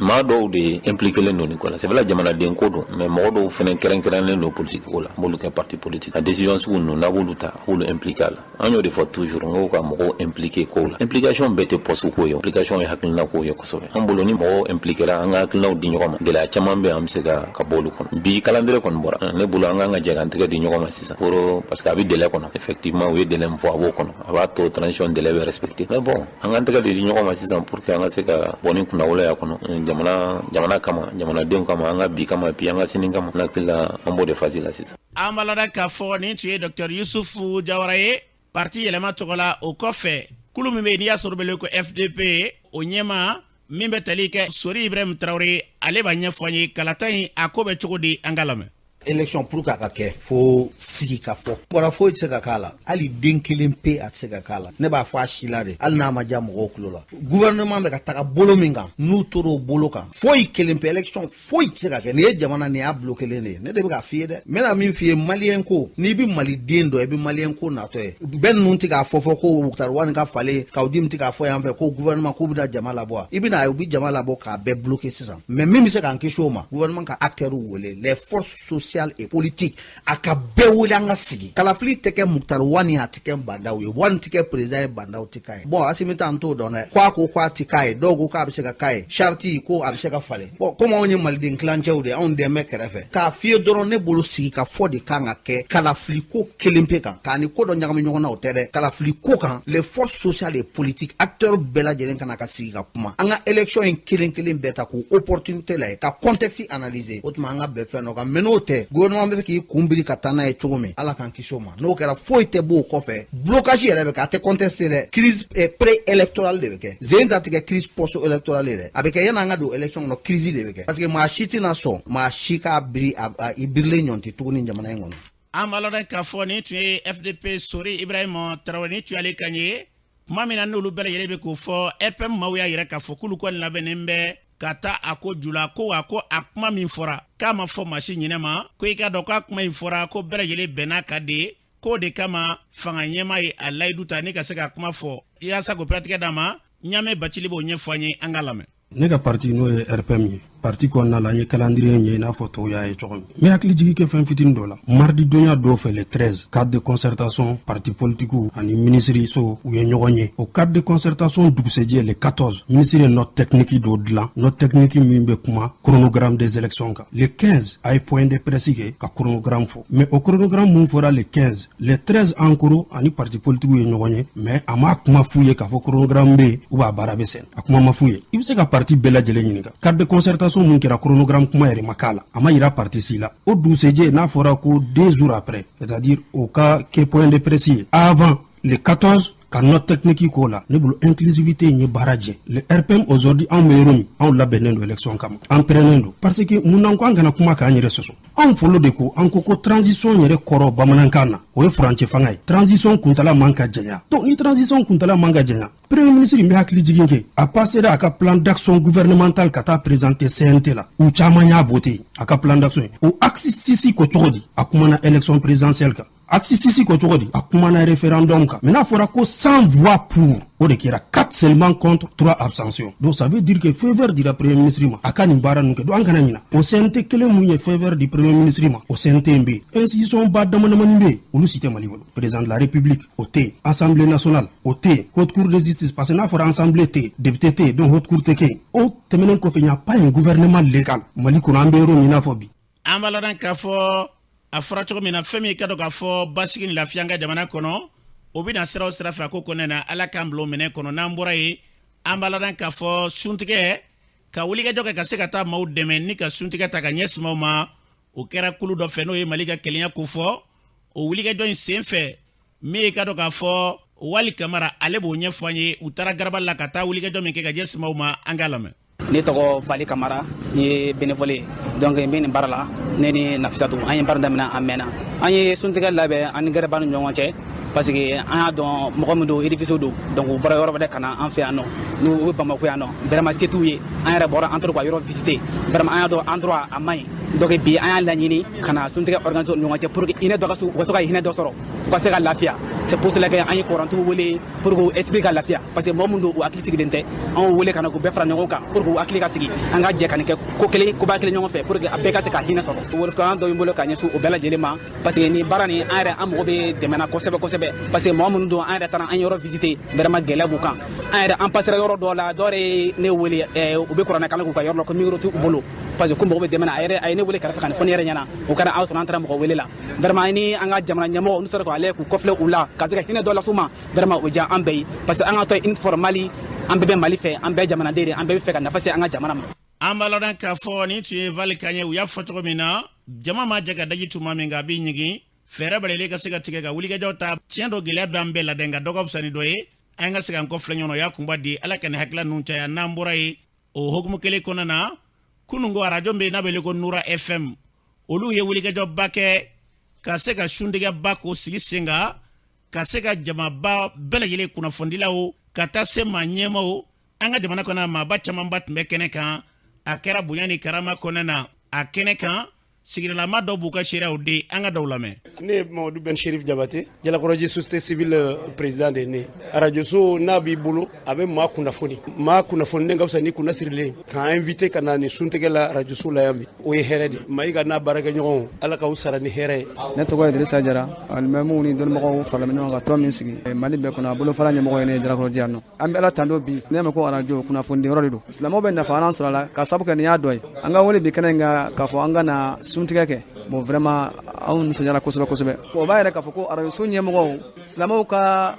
maa dɔw de impliqué len don ni ko la c'est vrai jamanaden ko don mais mɔgɔ dɔw fana kɛrɛnkɛrɛnlen don politique ko la an b'olu kɛ parti politique a décision sugu ninnu n'a b'olu ta a b'olu impliqué a la an y'o de fɔ toujours n ko ka mɔgɔw impliqué ko la implication bɛɛ tɛ poste ko ye implication ye hakilina ko ye kosɛbɛ an bolo ni mɔgɔw impliqué la an ka hakilinaw di ɲɔgɔn ma gɛlɛya caman bɛ an bɛ se ka bɔ olu kɔnɔ bi calendrier kɔni bɔra ne bolo an kan ka jɛ k'an tɛgɛ di ɲɔgɔn ma sisan pour parce que a bɛ délai kɔnɔ effectivement u ye délai min fɔ a b'o kɔnɔ a b'a to transition délai bɛ respecté mais bon an k'an tɛgɛ di ɲɔgɔn ma sisan pour que an ka se ka bɔ ni kunnawoloya kɔnɔ jamana kama jamanadenw kama an ka bi kama puis an ka sini kama n hakili la an b'o de phase la sisan. Ambalada k'a fɔ nin tun ye Dr Yusufu Jawara ye parti yɛlɛma tɔgɔ la o kɔfɛ kulu min bɛ n'i y'a sɔrɔ bɛle ko FDP o ɲɛma min bɛ tali kɛ Sori Ibrahim Traoré ale b'a ɲɛfɔ an ye kalata in a ko bɛ cogo di an ka lamɛn. Élection pour ka kɛ fo sigi ka fɔ bɔra foyi tɛ se ka k'a la hali den kelen pe a tɛ se ka k'a la ne b'a fɔ a si la de hali n'a ma diya mɔgɔw tulo la gouvernement bɛ ka taga bolo min kan n'u tora o bolo kan foyi kelen pe élection foyi tɛ se ka kɛ nin ye jamana nin y'a bloqué len de ye ne de bɛ k'a f'i ye dɛ n bɛna min f'i ye maliyɛn ko n'i bɛ maliden dɔ i bɛ maliyɛn ko natɔ ye bɛɛ ninnu tɛ k'a fɔ ko Muktar Wani ka falen k'aw di min tɛ k'a fɔ yan fɛ ko gouvernement k'u bɛ na jama labɔ i bɛna u bɛ jama labɔ k'a bɛɛ bloqué sisan mais min bɛ se k'an kisi o ma gouvernement ka acteurs wele les forces sociales et politiques a ka bɛɛ wele an ka sigi kalafili tɛ kɛ Muktar Wani a tɛ kɛ bandaw ye Wani tɛ kɛ président ye bandaw tɛ k'a ye bon Asimi t'an t'o dɔn dɛ ko a ko k'a tɛ k'a ye dɔw ko k'a bɛ se ka k'a ye charte ko a bɛ se ka falen bon comme anw ye maliden kilancɛw de anw dɛmɛ kɛrɛfɛ k'a f'i ye dɔrɔn ne bolo sigi ka fɔ de kan ka kɛ kalafili ko kelen pe kan k'a ni ko dɔ ɲagami ɲɔgɔn na o tɛ dɛ kalafili ko kan les forces sociales et politiques acteurs bɛɛ lajɛlen kana ka sigi ka kuma an ka élection in kelen kelen bɛɛ ta k'o opportunité la ye ka contexte analyser o tuma an ka bɛɛ fɛn dɔ kan mais n'o tɛ gouvernement bɛ fɛ k'i kunbiri ka taa n'a ye cogo min ala k'an kisi o ma n'o kɛra foyi tɛ b'o kɔfɛ blocage yɛrɛ bɛ kɛ a tɛ contester dɛ crise pré-électorale de bɛ kɛ zen ta tɛ kɛ crise post-électorale ye dɛ a bɛ kɛ yan'an ka don élection kɔnɔ crise de bɛ kɛ parce que maa si tɛna sɔn maa si k'a biri i birilen ɲɔn tɛ tuguni jamana in kɔnɔ. An b'a lɔn k'a fɔ nin tun ye FDP Sori Ibrahim Traoré nin tun y'ale kan ye kuma min na n'olu bɛɛ lajɛlen bɛ k'o fɔ RPM maaw y'a yɛrɛ k'a fɔ k'olu kɔni labɛnnen bɛ ka taa a ko jula ko a ko a kuma min fɔra k'a ma fɔ maa si ɲinɛ ma ko i ka dɔn k'a kuma in fɔra ko bɛɛ lajɛlen bɛnna ka de k'o de kama fanga ɲɛma ye a layidu ta ni ka se ka kuma fɔ yaasa ko piratigɛ d'a ma Ɲame Bacili b'o ɲɛfɔ an ye an ka lamɛn. Ne ka parti n'o ye RPM ye parti kɔnɔna la n ye calendrier ɲɛ i n'a fɔ tɔw y'a ye cogo min n bɛ hakili jigi kɛ fɛn fitinin dɔ la mardi donya dɔw fɛ le 13 cadre de concertation parti politiques ani ministre so u ye ɲɔgɔn ye o cadre de concertation dugusɛjɛ le 14 ministre ye note technique dɔ dilan note technique min bɛ kuma chronogramme des élections kan le 15 a ye point de presse kɛ ka chronogramme fɔ mais o chronogramme mun fɔra le 15 le 13 encore ani parti politiques ye ɲɔgɔn ye mais a ma kuma f'u ye k'a fɔ chronogramme bɛ yen ou bien a baara bɛ sen a kuma ma f'u ye i bɛ se ka parti bɛɛ lajɛlen ɲininka cadre de concertation mun kɛra chronogramme kuma yɛrɛ ma k'a la a ma yira parti si la o dugusɛjɛ n'a fɔra ko 2 jours après c'est-à-dire o ka kɛ point de presse ye avant le 14 ka note technique k'o la ne bolo inclusivité in ye baara jɛ le RPM aujourd'hui anw bɛ yɔrɔ min anw labɛnnen don élection kama an pɛrɛnnen don parce que mun na ko an kana kuma k'an yɛrɛ sɔsɔ anw fɔlɔ de ko an ko transition yɛrɛ kɔrɔ bamanankan na o ye furancɛ fanga ye transition kuntala man ka janya donc ni transition kuntala man ka janya premier ministre bɛ hakili jigin kɛ a passera a ka plan d'action gouvernemental ka taa présenter CNT la u caman y'a voté a ka plan d'action o axe 6 ko cogo di a kumana élection présidentielle kan axe 6 ko cogo di a kumana référendum kan mais n'a fɔra ko 100 voix pour o de kɛra 4 seulement contre 3 abstentions donc ça veut dire que faveur dira premier ministre ma a ka nin baara ninnu kɛ donc an kana ɲina o CNT kelen mun ye faveur di premier ministre ma o CNT in bɛ yen institution ba damadamanin bɛ yen olu si tɛ Mali bolo président de la République o tɛ yen assemblée nationale o tɛ yen haute cour de justice parce que n'a fɔra assemblée tɛ yen député tɛ yen donc haute cour tɛ kɛ yen o tɛmɛnen kɔfɛ il n'y a pas un gouvernement légal Mali kɔnɔ an bɛ yɔrɔ min n'a fɔ bi. An b'a lɔn k'a fɔ a fɔra cogo min na fɛn min ka dɔn k'a fɔ basigi ni lafiya an ka jamana kɔnɔ o bɛ na sira o sira fɛ a ko kɔnɔna na ala k'an bila o minɛ kɔnɔ n'an bɔra yen an b'a lɔn k'a fɔ suntigɛ ka wulikajɔ kɛ ka se ka taa maaw dɛmɛ ni ka suntigɛ ta ka ɲɛsin maaw ma o kɛra kulu dɔ fɛ n'o ye Mali ka kelenya ko fɔ o wulikajɔ in sen fɛ min ka dɔn k'a fɔ Wali Kamara ale b'o ɲɛfɔ an ye u taara Garabali la ka taa wulikajɔ min kɛ ka ɲɛsin maaw ma an k'a lamɛn. Ne tɔgɔ Wali Kamara n ye bénévole donc n bɛ nin baara la ne ni Nafisatu an ye baara daminɛ an mɛnna an ye suntigɛ labɛn an ni Garabali ni ɲɔgɔn cɛ parce que an y'a dɔn mɔgɔ min don édifice don donc u bɔra yɔrɔ wɛrɛ ka na an fɛ yan nɔ n'u bɛ Bamako yan nɔ vraiment se t'u ye an yɛrɛ bɔra an tora ka yɔrɔ visiter vraiment an y'a dɔn endroit a man ɲi donc bi an y'a laɲini ka na suntigɛ organiser ni ɲɔgɔn cɛ pour que hinɛ dɔ ka se u ka se ka hinɛ dɔ sɔrɔ u ka se ka lafiya c'est pour cela que an ye kɔrɔntigiw wele pour que esprit ka lafiya parce que mɔgɔ min don u hakili sigilen tɛ an y'u wele ka na k'u bɛɛ fara ɲɔgɔn kan pour que u hakili ka sigi an ka jɛ ka nin kɛ ko kelen koba kelen ɲɔgɔn fɛ pour que a bɛɛ ka se ka hinɛ sɔrɔ welekan dɔ ye n bolo ka ɲɛsin o bɛɛ lajɛlen ma parce que nin baara nin an yɛrɛ an mago bɛ dɛmɛ na kosɛbɛ kosɛbɛ parce que mɔgɔ minnu don an yɛrɛ taara an yɔrɔ visiter vraiment gɛlɛya b'u kan an yɛrɛ an passera yɔrɔ dɔ la dɔw yɛrɛ ne wele u bɛ kuranɛ kalan k'u ka yɔrɔ la ko micro t'u bolo parce que ko mɔgɔ bɛ dɛmɛ na a ye ne wele kɛrɛfɛ ka nin fɔ ne yɛrɛ ɲɛna o kɛra aw sɔrɔ an taara mɔgɔ wele la vraiment ni an ka jamana ɲɛmɔgɔ n'u sera k'ale k'u kɔfilɛ u la ka se ka hinɛ dɔ las'u ma vraiment o diya an bɛɛ ye parce que an ka to informally an bɛɛ bɛ Mali fɛ an bɛɛ jamanaden de an bɛɛ bɛ fɛ ka nafa se an ka jamana ma. an b'a lɔn k'a fɔ ni tun ye Vali Kaɲɛ u y'a fɔ cogo min na jama ma jɛ ka daji tuma min ka b'i ɲigin fɛɛrɛ balalen ka se ka tigɛ ka wulikajɔw ta tiɲɛ dɔ gɛlɛya b'an bɛɛ la den ka dɔ ka fisa ni dɔ ye an ka se k'an kɔfilɛ ɲɔgɔn na o y'a kunba di Ala ka nin hakilila ninnu caya n'an bɔra ye o hokumu kelen kɔnɔna na kunungo arajo bɛ n'a bɛ ko Nura FM olu ye wulikajɔba kɛ ka se ka suntigɛba k'o sigi sen kan ka se ka jamaba bɛɛ lajɛlen kunnafonidilaw ka taa se maa ɲɛmaw an ka jamana kɔnɔ maaba camanba tun bɛ kɛnɛ kan a kɛra bonya ni karama kɔnɔna na a kɛnɛ kan sigidalama dɔw b'u ka seerew di an ka dɔw lamɛn. Ne ye Mamadu Ben Sherif Jabate Jalakɔrɔji société civile président de ne radio so n'a b'i bolo a bɛ maa kunnafoni ne ka fisa ni kunna sirilen k'an invité ka na ni suntigɛ la radio so la yan bi o ye hɛrɛ de Mayiga n'a baarakɛɲɔgɔnw Ala k'aw sara ni hɛrɛ ye. Ne tɔgɔ ye Idrissa Jara alimamiw ni dɔnnibagaw farala ɲɔgɔn kan tɔn min sigi Mali bɛɛ kɔnɔ a bolofara ɲɛmɔgɔ ye ne ye Jalakɔrɔji yan nɔ an bɛ Ala tando bi ne ma ko radio kunnafoni yɔrɔ de don silamɛw bɛ nafa an sɔrɔ a la ka sabu kɛ nin y'a dɔ ye an ka wele bi kɛnɛ in kan k'a fɔ an ka na suntigɛ kɛ bon vraiment anw nisɔndiyara kosɛbɛ o b'a yɛrɛ k'a fɔ ko radio so ɲɛmɔgɔw silamɛw ka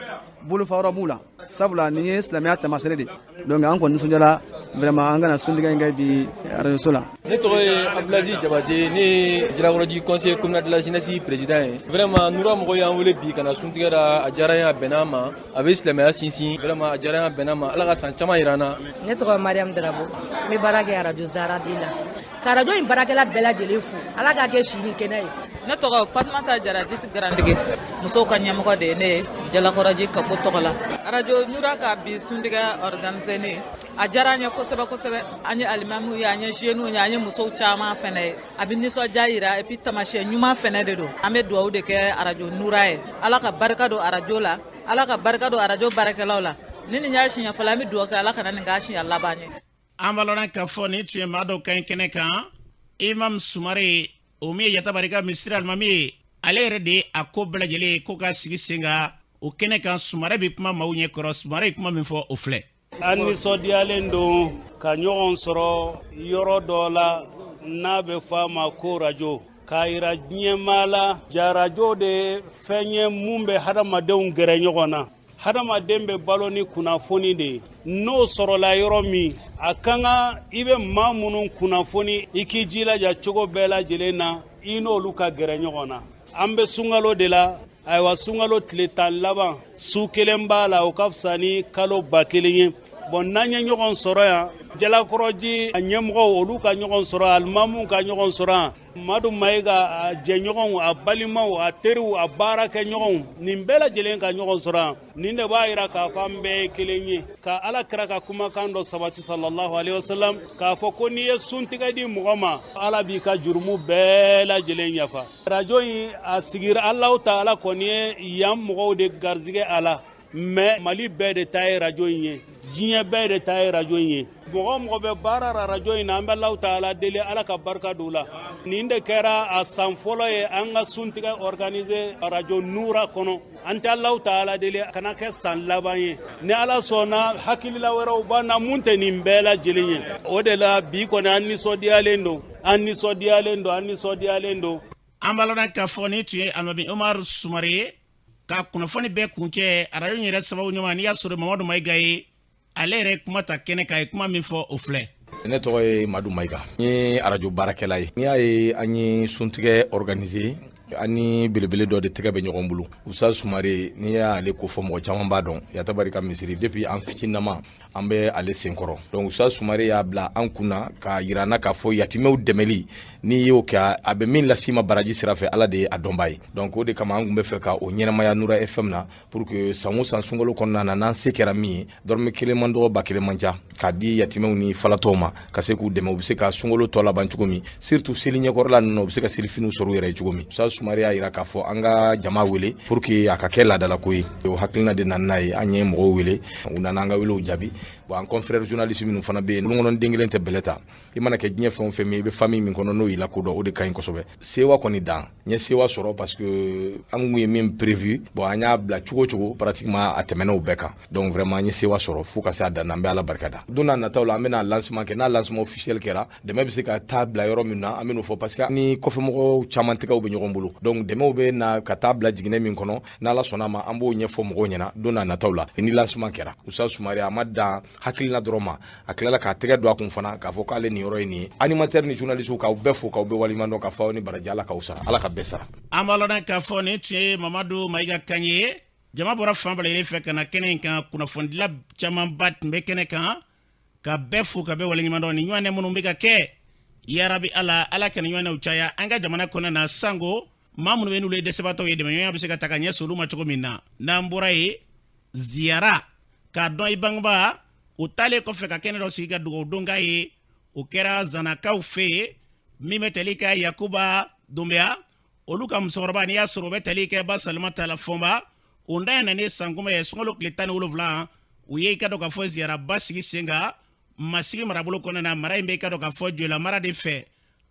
bolofa yɔrɔ b'u la sabula nin ye silamɛya tamasere de donc an kɔni nisɔndiyara vraiment an kana suntigɛ in kɛ bi radio so la. Ne tɔgɔ ye Abdulaziz Jabate ne ye Jalakɔrɔji conseil communal de la jeunesse président ye vraiment Nura mɔgɔw y'an wele bi ka na suntigɛ la a diyara n ye a bɛnna an ma a bɛ silamɛya sinsin vraiment a diyara n ye a bɛnna an ma Ala ka san caman jira an na. Ne tɔgɔ ye Mariam Darabo n bɛ baara kɛ radio Zahra bi la ka radio in baarakɛla bɛɛ lajɛlen fo Ala k'a kɛ si ni kɛnɛ ye. Ne tɔgɔ Fatumata Jarajiti Garantigi musow ka ɲɛmɔgɔ de ye ne ye Jalakɔrɔji kafo tɔgɔ la radio Nura ka bi suntigɛ organiser ne a diyara an ye kosɛbɛ an ye alimamiw ye an ye jeunes ye an ye musow caman fɛnɛ ye a bɛ nisɔndiya yira et puis tamasiyɛn ɲuman fɛnɛ de don an bɛ dugawu de kɛ radio Nura ye Ala ka barika don radio la Ala ka barika don radio baarakɛlaw la ni nin y'a siɲɛ fɔlɔ an bɛ dugawu kɛ Ala kana nin k'a siɲɛ laban ye. An b'a lɔn k'a fɔ ni tun ye maa dɔw ka ɲi kɛnɛ kan Imam Sumare o min ye Yatabari ka misiri alimami ye ale yɛrɛ de a ko bɛɛ lajɛlen ko ka sigi sen kan o kɛnɛ kan Sumare bɛ kuma maaw ɲɛ kɔrɔ Sumare ye kuma min fɔ o filɛ. An nisɔndiyalen don ka ɲɔgɔn sɔrɔ yɔrɔ dɔ la n'a bɛ fɔ a ma ko radio k'a yira diɲɛmaa la radio de fɛn ye mun bɛ hadamadenw gɛrɛ ɲɔgɔn na hadamaden bɛ balo ni kunnafoni de ye n'o sɔrɔla yɔrɔ min a kan ka i bɛ maa minnu kunnafoni i k'i jilaja cogo bɛɛ lajɛlen na i n'olu ka gɛrɛ ɲɔgɔn na an bɛ sunkalo de la ayiwa sunkalo tile 10 laban su kelen b'a la o ka fisa ni kalo 1000 ye bon n'an ye ɲɔgɔn sɔrɔ yan Jalakɔrɔji a ɲɛmɔgɔw olu ka ɲɔgɔn sɔrɔ alimamuw ka ɲɔgɔn sɔrɔ yan Madu Mayiga a jɛɲɔgɔnw a balimaw a teriw a baarakɛɲɔgɔnw nin bɛɛ lajɛlen ka ɲɔgɔn sɔrɔ yan nin de b'a yira k'a fɔ an bɛɛ ye kelen ye ka Ala kira ka kumakan dɔ sabati sallallahu alaihi wasallam k'a fɔ ko n'i ye suntigɛ di mɔgɔ ma Ala b'i ka jurumu bɛɛ lajɛlen yafa radio in a sigira Alahu Taala kɔni ye yan mɔgɔw de garizigɛ a la mais Mali bɛɛ de ta ye radio in ye diɲɛ bɛɛ de ta ye radio in ye mɔgɔ bɛ baara la radio in na an bɛ Alahu Taala deli Ala ka barika don la nin de kɛra a san fɔlɔ ye an ka suntigɛ organiser radio Nura kɔnɔ an tɛ Alahu Taala deli kana kɛ san laban ye ni Ala sɔnna hakilila wɛrɛw b'an na mun tɛ nin bɛɛ lajɛlen ye o de la bi kɔni an nisɔndiyalen don an b'a lɔn k'a fɔ ni tun ye alimami Umaru Sumare ye ka kunnafoni bɛɛ kuncɛ radio yɛrɛ sababu ɲuman n'i y'a sɔrɔ Mamadu Mayiga ye ale yɛrɛ kuma ta kɛnɛ kan a ye kuma min fɔ o filɛ. Ne tɔgɔ ye Madu Mayiga n ye radio baarakɛla ye n'i y'a ye an ye suntigɛ organiser ani belebele dɔ de tɛgɛ bɛ ɲɔgɔn bolo Ustaz Sumare n'i y'ale ko fɔ mɔgɔ caman b'a dɔn Yatabari ka misiri depuis an fitininama an bɛ ale senkɔrɔ donc Ustaz Sumare y'a bila an kunna k'a yira an na k'a fɔ yatimɛw dɛmɛli n'i y'o kɛ a bɛ min las'i ma baraji sira fɛ Ala de ye a dɔnbaa ye donc o de kama an tun bɛ fɛ ka o ɲɛnamaya Nura FM na pour que san o san sunkalo kɔnɔna na n'an se kɛra min ye dɔrɔmɛ 1 man dɔgɔ 1000 man ca k'a di yatimɛw ni falatɔw ma ka se k'u dɛmɛ u bɛ se ka sunkalo tɔ laban cogo min surtout seli ɲɛkɔrɔla ninnu u bɛ se ka selifiniw sɔrɔ u yɛrɛ ye cogo min Ustaz Sumare y'a yira k'a fɔ an ka jama wele pour que a ka kɛ laadalako ye o hakilina de nana n'a ye an ye mɔgɔw wele u nana an ka welew jaabi bon an confrère journaliste minnu fana bɛ yen olu den kelen tɛ bɛlɛ ta i mana kɛ diɲɛ fɛn o fɛn min i bɛ famille min kɔnɔ n'o y'i la kodɔn o de ka ɲi kosɛbɛ sewa kɔni dan n ye sewa sɔrɔ parce que an kun ye min prévu bon an y'a bila cogo cogo pratiquement a tɛmɛna o bɛɛ kan donc vraiment n ye sewa sɔrɔ fo ka se a dan na an bɛ Ala barikada don n'a nataw la an bɛna lancement kɛ n'a lancement officiel kɛra dɛmɛ bɛ se ka taa bila yɔrɔ min na an bɛn'o fɔ parce que ni kɔfɛmɔgɔw caman tɛgɛw bɛ ɲɔgɔn bolo donc dɛmɛw bɛ na ka taa bila jiginɛ min kɔnɔ n'Ala sɔnna ma an b'o ɲɛfɔ mɔgɔw ɲɛna don n'a nataw la ni lancement kɛra Ustaz Sumare a ma dan hakilina dɔrɔn ma a tilala k'a tɛgɛ don a kun fana k'a fɔ k'ale nin yɔrɔ ye nin ye animateur ni journaliste k'aw bɛɛ fo k'aw bɛɛ waliɲuman dɔn k'a fɔ aw ni baraji Ala k'aw sara Ala ka bɛɛ sara an b'a lɔn k'a fɔ nin tun ye Mamadu Mayiga kan ye jama bɔra fan bɛɛ lajɛlen fɛ ka na kɛnɛ in kan kunnafonidila camanba tun bɛ kɛnɛ kan ka bɛɛ fo ka bɛɛ waliɲuman dɔn nin ɲɔgɔnna minnu bɛ ka kɛ yarabi Ala kana ɲɔgɔnnaw caya an ka jamana kɔnɔ na sango maa minnu bɛ n'olu ye dɛsɛbaatɔw ye dɛmɛɲɔgɔnya bɛ se ka ta ka ɲɛ solu ma cogo min na n'an bɔra ye ziyara k'a dɔn i bangebaa o taalen kɔfɛ ka kɛnɛ dɔ sigi ka dugawu don k'a ye o kɛra zanakaw fɛ yen min bɛ tali kɛ Yakuba Donbeya olu ka musokɔrɔba n'i y'a sɔrɔ o bɛ tali kɛ ba Salimata Fɔnba o ndayɛlɛnnen san kuma ye sunkalo tile 17 u ye i ka dɔn k'a fɔ ziyaraba sigi sen kan Masigi marabolo kɔnɔna na mara in bɛ i ka dɔn k'a fɔ Joyila mara de fɛ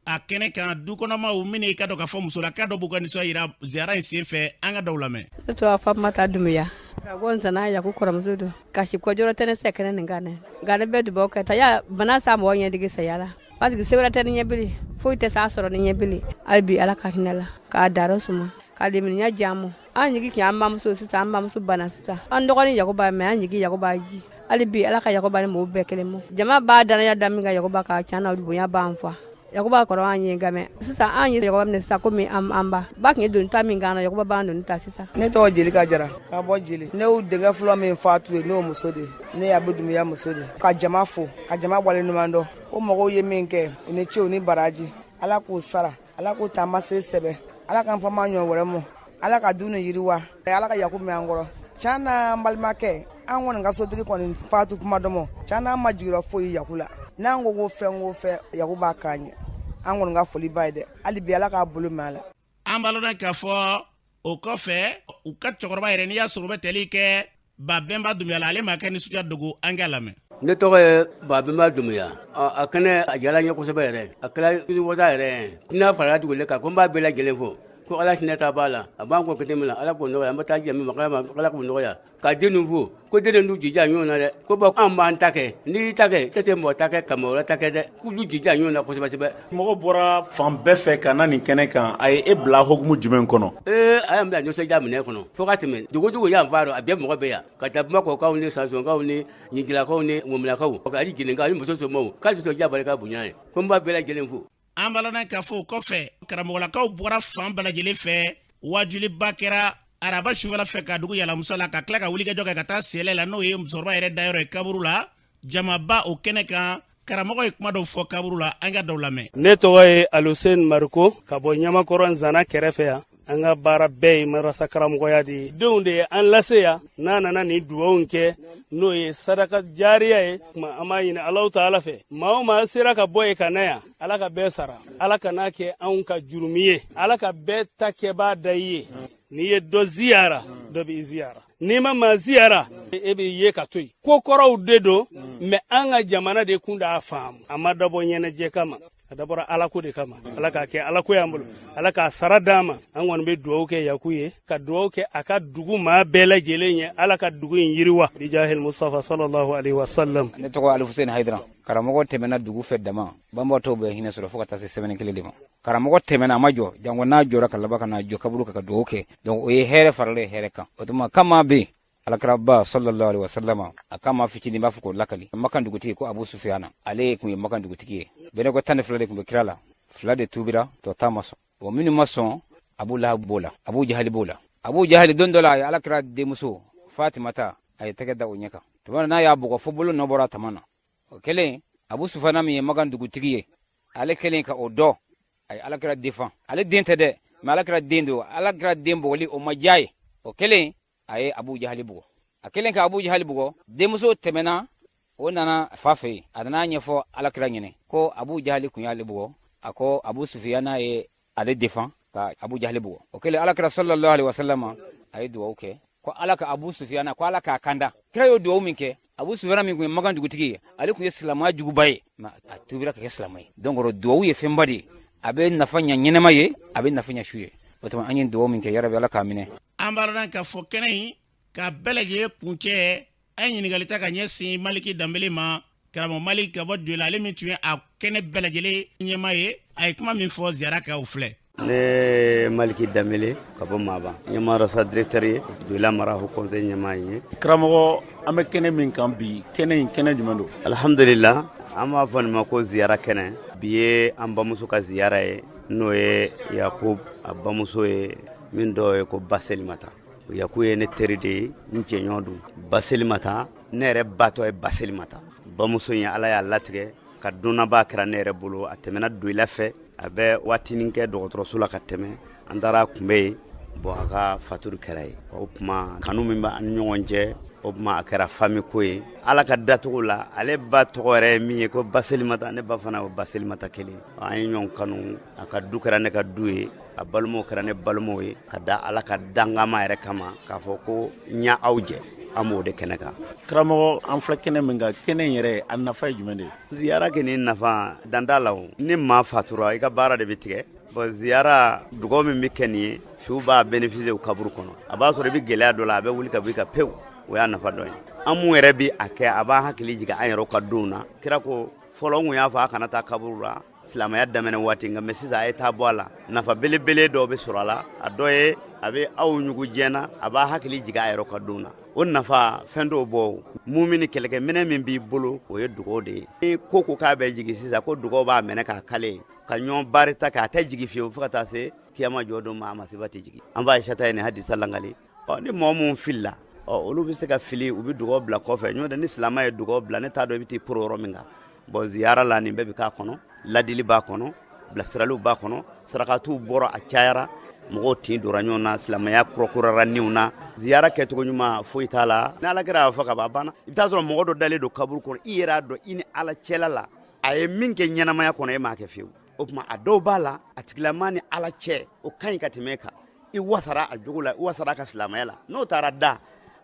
a kɛnɛ kan dukɔnɔmaw minɛ i ka dɔn k'a fɔ musolaka dɔ b'u ka nisɔn yira ziyara in sen fɛ an ka daw lamɛn. Ne tɔgɔ Fatumata Dunbiya ka bɔ Nsana Yaku kɔrɔmuso don kasi kɔjɔrɔ tɛ ne sɛ kɛnɛ nin kan dɛ nka ne bɛ dubawu kɛ ta ya bana sa mɔgɔ ɲɛdigi saya la parce que sɛbɛrɛ tɛ ni ɲɛbili foyi tɛ s'a sɔrɔ ni ɲɛbili hali bi Ala ka hinɛ la k'a daro suma ka leminiya jaamu an ɲigi kɛ an bamuso sisan an bamuso bana sisan an dɔgɔnin Yakuba mɛ an ɲigi Yakuba ji hali bi Ala ka Yakuba ni mɔgɔw bɛɛ kelen mɔ jama b'a danaya da min ka Yakuba ka cana bonya b'an fa Yakuba kɔrɔ an ye ngamɛ sisan an ye Yakuba minɛ sisan komi an ba tun ye doni ta min kan na Yakuba b'an doni ta sisan ne tɔgɔ Jelika Jara ka bɔ Jeli ne y'u denkɛ fɔlɔ min faatu ye n'o muso de ne y'a Dunbiya muso de ka jama fo ka jama waleɲuman dɔn o mɔgɔw ye min kɛ u ni ce u ni baraji Ala k'u sara Ala k'u taama se sɛbɛ Ala k'an fama ɲɔgɔn wɛrɛ mɔ Ala ka du ni yiriwa Ala ka Yakuba mɛn an kɔrɔ cana an balimakɛ an kɔni ka sotigi kɔni faatu kuma dɔmɔ cana an ma jigirɔ foyi Yaku la n'an ko fɛn Yakuba k'an ɲɛ an kɔni ka foli ba ye dɛ hali bi Ala k'a bolo mɛn a la an b'a lɔn k'a fɔ o kɔfɛ u ka cɛkɔrɔba yɛrɛ n'i y'a sɔrɔ u bɛ tali kɛ Babɛnba Dunbiya la ale ma kɛ nisɔndiya dogo an k'a lamɛn. Ne tɔgɔ ye Babɛnba Dunbiya a kɛnɛ a diyara n ye kosɛbɛ yɛrɛ a kɛra wasa yɛrɛ n'a farala dugu kan ko n b'a bɛɛ lajɛlen fo ko Ala hinɛ ta b'a la a b'an kɔ kete min na Ala k'o nɔgɔya an bɛ taa jɛmi Ala k'o nɔgɔya ka den fo ko den n'u jija ɲɔgɔn na dɛ ko bɔ an b'an ta kɛ n'i ta kɛ tɛ mɔgɔ ta kɛ ka mɔgɔ wɛrɛ ta kɛ dɛ k'u jija ɲɔgɔn na kosɛbɛ. Mɔgɔ bɔra fan bɛɛ fɛ ka na nin kɛnɛ kan a ye e bila hukumu jumɛn kɔnɔ. A y'an bila nisɔndiya minɛ kɔnɔ fo ka tɛmɛ dugu y'an fa a bɛɛ mɔgɔ bɛ yan ka taa Bamakɔkaw ni Sansonkaw ni Ɲingilakaw ni Mɔmilakaw ka Jinɛkaw ni muso somɔgɔw k'a nisɔndiya barika bonya ye ko n b'a bɛɛ lajɛlen fo. An b'a lɔn k'a fɔ o kɔfɛ karamɔgɔlakaw bɔra fan bɛɛ lajɛlen fɛ wajuliba kɛra araba sufɛla fɛ ka dugu yalamusa la ka tila ka wuli kajɔ kɛ ka taa sɛlɛ la n'o ye musokɔrɔba yɛrɛ dayɔrɔ ye kaburu la jamaba o kɛnɛ kan karamɔgɔ ye kuma dɔw fɔ kaburu la an ka daw lamɛn. Ne tɔgɔ ye Alusen Mariko ka bɔ Ɲamakɔrɔ Nzana kɛrɛfɛ yan an ka baara bɛɛ ye marasa karamɔgɔya de ye denw de ye an lase yan n'a nana nin dugawu kɛ n'o ye sadaka jariya ye kuma an b'a ɲini Alahu Taala fɛ maa o maa sera ka bɔ yen ka na yan Ala ka bɛɛ sara Ala ka n'a kɛ anw ka jurumi ye Ala ka bɛɛ ta kɛbaa da i ye n'i ye dɔ ziyara dɔ b'i ziyara n'i ma maa ziyara e b'i ye ka to yen ko kɔrɔw de don mɛ an ka jamana de kun d'a faamu a ma dabɔ ɲɛnajɛ kama a dabɔra Alako de kama Ala k'a kɛ Alako y'an bolo Ala k'a sara d'an ma an kɔni bɛ dugawu kɛ Yaku ye ka dugawu kɛ a ka dugu maa bɛɛ lajɛlen ye Ala ka dugu in yiriwa bijahil Mustafa sallallahu alaihi wasallam. Ne tɔgɔ Ali Hussein Haidara karamɔgɔ tɛmɛna dugu fɛ dama banbaatɔw bɛ hinɛ sɔrɔ fo ka taa se semaine kelen de ma karamɔgɔ tɛmɛna a ma jɔ jango n'a jɔra ka laban ka na jɔ kaburu ka dugawu kɛ donc o ye hɛrɛ faralen hɛrɛ kan o tuma kama bɛ Alakiraba sallallahu alaihi wasallam a kama fitinin b'a fɔ ko lakali Makan dugutigi ko Abu Sufyana ale kun ye Makan dugutigi ye bɛnɛ ko 12 de kun bɛ kira la 2 de tubira tɔ 10 ma sɔn o minnu ma sɔn Abu Lahab b'o la Abu Jahali b'o la Abu Jahali don dɔ la a ye Alakira denmuso Fatimata a ye tɛgɛ da o ɲɛ kan tuma n'a y'a bugɔ fo bolo nɔ bɔra tama na o kɛlen Abu Sufyana min ye Makan dugutigi ye ale kɛlen ka o dɔ a ye Alakira défend ale den tɛ dɛ mais Alakira den don Alakira den bugɔli o ma diya ye o kɛlen a ye Abu Jahali bugɔ a kɛlen ka Abu Jahali bugɔ denmuso tɛmɛna o nana fa fɛ yen a nana ɲɛfɔ Alakira ɲɛnɛ ko Abu Jahali kun y'ale bugɔ a ko Abu Sufyana ye ale défend ka Abu Jahali bugɔ o kɛlen Alakira sallallahu alaihi wasallam a ye dugawu kɛ ko Ala ka Abu Sufyana ko Ala k'a kanda kira y'o dugawu min kɛ Abu Sufyana min kun ye Makan dugutigi ye ale kun ye silamɛya juguba ye mais a tubira ka kɛ silamɛ ye donc dugawu ye fɛnba de ye a bɛ nafa ɲɛ ɲɛnɛma ye a bɛ nafa ɲɛ su ye o tuma an ye dugawu min kɛ yarabi Ala k'a minɛ. An b'a lɔn k'a fɔ kɛnɛ in ka bɛɛ lajɛlen kuncɛ an ye ɲininkali ta ka ɲɛsin Maliki Danbele ma karamɔgɔ Maliki ka bɔ Joyila ale min tun ye a kɛnɛ bɛɛ lajɛlen ɲɛmaa ye a ye kuma min fɔ ziyara kan o filɛ. ne Maliki Damele ka bɔ Maba ɲɛmaara sa directeur ye Doila mara ho conseil ɲɛmaa ye karamɔgɔ an bɛ kɛnɛ min kan bi kɛnɛ in kɛnɛ jumɛn don alhamdulillah an b'a fɔ nin ma ko ziyara kɛnɛ bi ye an bamuso ka ziyara ye n'o ye Yakub a bamuso ye min dɔ ye ko Baselimata Yakub ye ne teri de ye n cɛɲɔgɔn don Baselimata ne yɛrɛ batɔ ye Baselimata bamuso in Ala y'a latigɛ ka donnaba kɛra ne yɛrɛ bolo a tɛmɛna Doila fɛ a bɛ waatinin kɛ dɔgɔtɔrɔso la ka tɛmɛ an taara kunbɛ yen bon a ka faturu kɛra ye o tuma kanu min bɛ an ni ɲɔgɔn cɛ o tuma a kɛra famille ko ye Ala ka datugu la ale ba tɔgɔ yɛrɛ ye min ye ko Baselimata ne ba fana o Baselimata kelen an ye ɲɔgɔn kanu a ka du kɛra ne ka du ye a balimaw kɛra ne balimaw ye ka da Ala ka dangama yɛrɛ kama k'a fɔ ko n y'a aw jɛ an b'o de kɛnɛ kan karamɔgɔ an filɛ kɛnɛ min kan kɛnɛ in yɛrɛ a nafa ye jumɛn de ye ziyara kɛni nafa danda la o ni maa fatura i ka baara de bɛ tigɛ bon ziyara dugawu min bɛ kɛ nin ye fiw b'a bénéficier o kaburu kɔnɔ a b'a sɔrɔ i bɛ gɛlɛya dɔ la a bɛ wuli ka bɔ i ka pewu o y'a nafa dɔ ye an mun yɛrɛ bi a kɛ a b'a hakili jigin an yɛrɛ ka don na kira ko fɔlɔ n kun y'a fɔ a kana taa kaburu la silamɛya daminɛ waati nka mɛ sisan a ye taa bɔ a la nafa belebele dɔw bɛ sɔrɔ a la a dɔ ye a bɛ aw ɲugu jɛna a b'a hakili jigin a yɛrɛ ka don na o nafa fɛn dɔw bɔ mumini kɛlɛkɛminɛ min b'i bolo o ye dugawu de ye ni ko ko k'a bɛ jigin sisan ko dugawu b'a minɛ k'a kale ka ɲɔgɔn barita k'a tɛ jigin fiyewu fo ka taa se kiyama jɔ don ma a ma se ba tɛ jigin an b'a Aisata ye nin hadisa langali ni mɔgɔ mun filila olu bɛ se ka fili u bɛ dugawu bila kɔfɛ ɲɔgɔn tɛ ni silamɛ ye dugawu bila ne t'a dɔn i bɛ t'i poro yɔrɔ min kan bon ziyara la nin bɛɛ bɛ k'a kɔnɔ ladili b'a kɔnɔ bilasiraliw b'a kɔnɔ sarakatiw bɔra a cayara mɔgɔw tin dora ɲɔgɔn na silamɛya kurakurara niw na ziyara kɛcogo ɲuman foyi t'a la ni Ala kɛra a fɔ ka ban a banna i bɛ taa sɔrɔ mɔgɔ dɔ dalen don kaburu kɔnɔ i yɛrɛ y'a dɔn i ni Ala cɛla la a ye min kɛ ɲɛnamaya kɔnɔ e m'a kɛ fiyewu o tuma a dɔw b'a la a tigilama ni Ala cɛ o ka ɲi ka tɛmɛ kan i wasara a jogo la i wasara a ka silamɛya la n'o taara da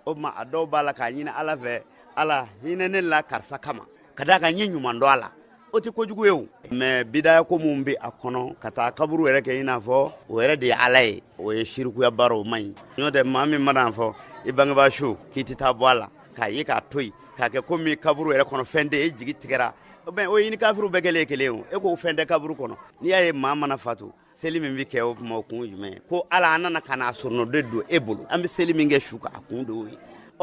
o tuma a dɔw b'a la k'a ɲini Ala fɛ Ala hinɛ ne la karisa kama ka d'a kan n ye ɲuman dɔn a la o tɛ kojugu ye o mais bidaya ko mun bɛ a kɔnɔ ka taa kaburu yɛrɛ kɛ i n'a fɔ o yɛrɛ de ye Ala ye o ye shirikuya baara o man ɲi n'o tɛ maa min mana fɔ i bangebaa su k'i tɛ taa bɔ a la k'a ye k'a to yen k'a kɛ komi kaburu yɛrɛ kɔnɔ fɛn tɛ e jigi tigɛra o ye ni kafiru bɛɛ kɛlen ye kelen o e k'o fɛn tɛ kaburu kɔnɔ n'i y'a ye maa mana fatu seli min bɛ kɛ o kuma o kun jumɛn ko Ala an nana ka n'a sɔrɔnɔden don e bolo an bɛ seli min kɛ su kan a kun de y'o ye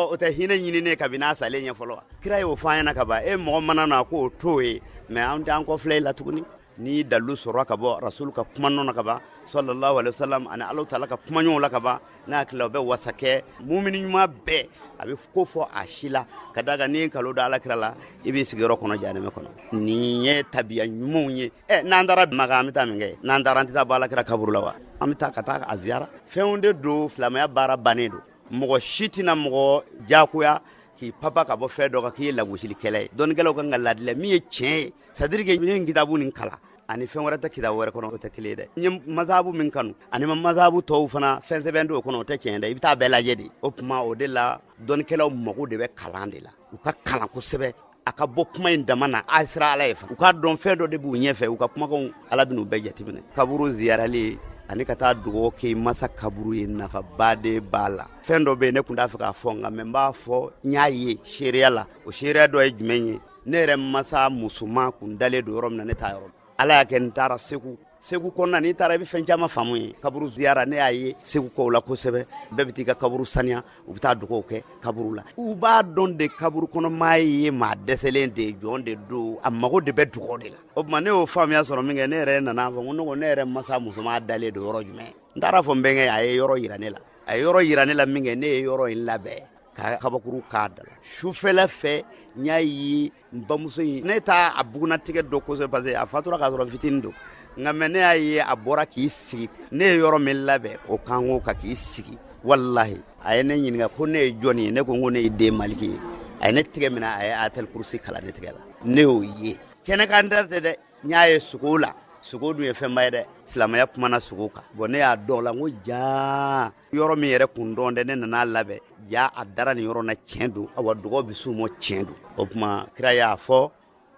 o tɛ hinɛ ɲininen kabini a salen ɲɛ fɔlɔ wa kira y'o fɔ an ɲɛna ka ban e mɔgɔ mana na k'o t'o ye mais an tɛ an kɔfilɛ i la tuguni ni dalu sɔrɔ ka bɔ rasulu ka kuma nɔ na ka ban sallallahu alaihi wasallam ani Alahu taala ka kuma ɲɔgɔn la ka ban n'a hakili la o bɛ wasa kɛ mumini ɲuman bɛɛ a bɛ ko fɔ a si la ka d'a kan n'i ye nkalon da Alakira la i b'i sigiyɔrɔ kɔnɔ jahanɛmɛ kɔnɔ nin ye tabiya ɲumanw ye n'an taara Maka an bɛ taa min kɛ n'an taara an tɛ taa bɔ Alakira kaburu la wa an bɛ taa ka taa a ziyara fɛnw de don silamɛya baara bannen don mɔgɔ si tɛna mɔgɔ diyagoya k'i papa ka bɔ fɛn dɔ kan k'i ye lagosilikɛla ye dɔnnikɛlaw kan ka ladila min ye tiɲɛ ye c'est à dire que n ye kitabu nin kalan ani fɛn wɛrɛ tɛ kitabu wɛrɛ kɔnɔ o tɛ kelen ye dɛ n ye mazahabu min kanu ani ma mazahabu tɔw fana fɛn sɛbɛn don o kɔnɔ o tɛ tiɲɛ dɛ i bɛ taa bɛɛ lajɛ de o tuma o de la dɔnnikɛlaw mago de bɛ kalan de la u ka kalan kosɛbɛ a ka bɔ kuma in dama na a sera Ala ye fa u ka dɔn fɛn dɔ de b'u ɲɛfɛ u ka kumakanw Ala bɛn'u bɛɛ jateminɛ kaburu ziyarali ani ka taa dugawu kɛ masa kaburu ye nafaba de b'a la fɛn dɔ bɛ yen ne tun t'a fɛ k'a fɔ nka mɛ n b'a fɔ n y'a ye seereya la o seereya dɔ ye jumɛn ye ne yɛrɛ masa musoman kun dalen don yɔrɔ min na ne t'a yɔrɔ Ala y'a kɛ n taara Segu kɔnɔna n'i taara i bɛ fɛn caman faamu ye kaburu ziyara ne y'a ye Segu kow la kosɛbɛ bɛɛ bɛ t'i ka kaburu saniya u bɛ taa dugawu kɛ kaburu la u b'a dɔn de kaburu kɔnɔ maa ye maa dɛsɛlen de jɔn de don a mago de bɛ dugawu de la o tuma ne y'o faamuya sɔrɔ min kɛ ne yɛrɛ nana fɔ n ko ne yɛrɛ masa musoman dalen don yɔrɔ jumɛn n taara fɔ n bɛnkɛ a ye yɔrɔ yira ne la a ye yɔrɔ yira ne la min kɛ ne ye yɔrɔ in labɛn ka kabakuru k'a da la sufɛla fɛ n y'a ye n bamuso in ne t'a a bugunatigɛ dɔn kosɛbɛ parce que a fatura k'a sɔrɔ fitinin don nka mɛ ne y'a ye a bɔra k'i sigi ne ye yɔrɔ min labɛn o kan ko ka k'i sigi wallahi a ye ne ɲininka ko ne ye jɔn ye ne ko ne ye den Maliki ye a ye ne tigɛ minɛ a ye ayatul kursi kalan ne tigɛ la ne y'o ye kɛnɛ kan tɛ dɛ n y'a ye sogow la sogo dun ye fɛnba ye dɛ silamɛya kumana sogo kan bon ne y'a dɔn la n ko jaa yɔrɔ min yɛrɛ kun dɔn dɛ ne nan'a labɛn jaa a dara nin yɔrɔ na tiɲɛ don awa dugawu bɛ s'u ma tiɲɛ don o tuma kira y'a fɔ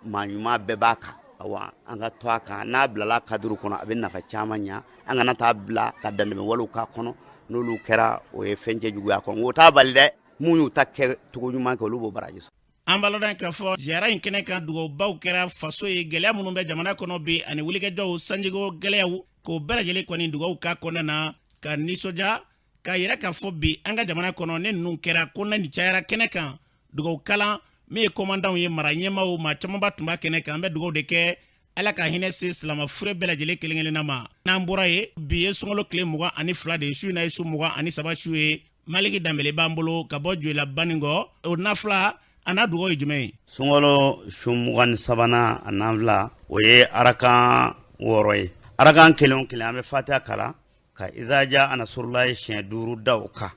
maa ɲuman bɛɛ b'a kan awa an ka to a kan n'a bilala kaduru kɔnɔ a bɛ nafa caman ɲa an kana taa bila ka dandɛmɛ walew k'a kɔnɔ n'olu kɛra o ye fɛn cɛjuguya kɔnɔ o t'a bali dɛ mun y'u ta kɛ cogo ɲuman kɛ olu b'o baraji sɔrɔ an b'a lɔn k'a fɔ ziyara in kɛnɛ kan dugawu baw kɛra faso ye gɛlɛya minnu bɛ jamana kɔnɔ bi ani wulikɛjɔw sanjigo gɛlɛyaw ko bɛɛ lajɛlen kɔni dugawu k'a kɔnɔna na ka nisɔndiya ka yira k'a fɔ bi an ka jamana kɔnɔ ne ninnu kɛra ko na ni cayara kɛnɛ kan dugawu kalan min ye commandant ye mara ɲɛmaaw maa camanba tun b'a kɛnɛ kan an bɛ dugawu de kɛ ala ka hinɛ se silama fure bɛɛ lajɛlen kelen-kelenna ma n'an bɔra ye bi ye sunkalo tile 22 de ye su in na ye su 23 su ye Maliki Dambele b'an bolo ka bɔ Joyila Baningo o nafila a n'a dugawu ye jumɛn ye sunkalo su 23 a nafila o ye arakan 6 ye arakan kelen an bɛ fatiha kala ka izaja anasurulahi siɲɛ 5 da o kan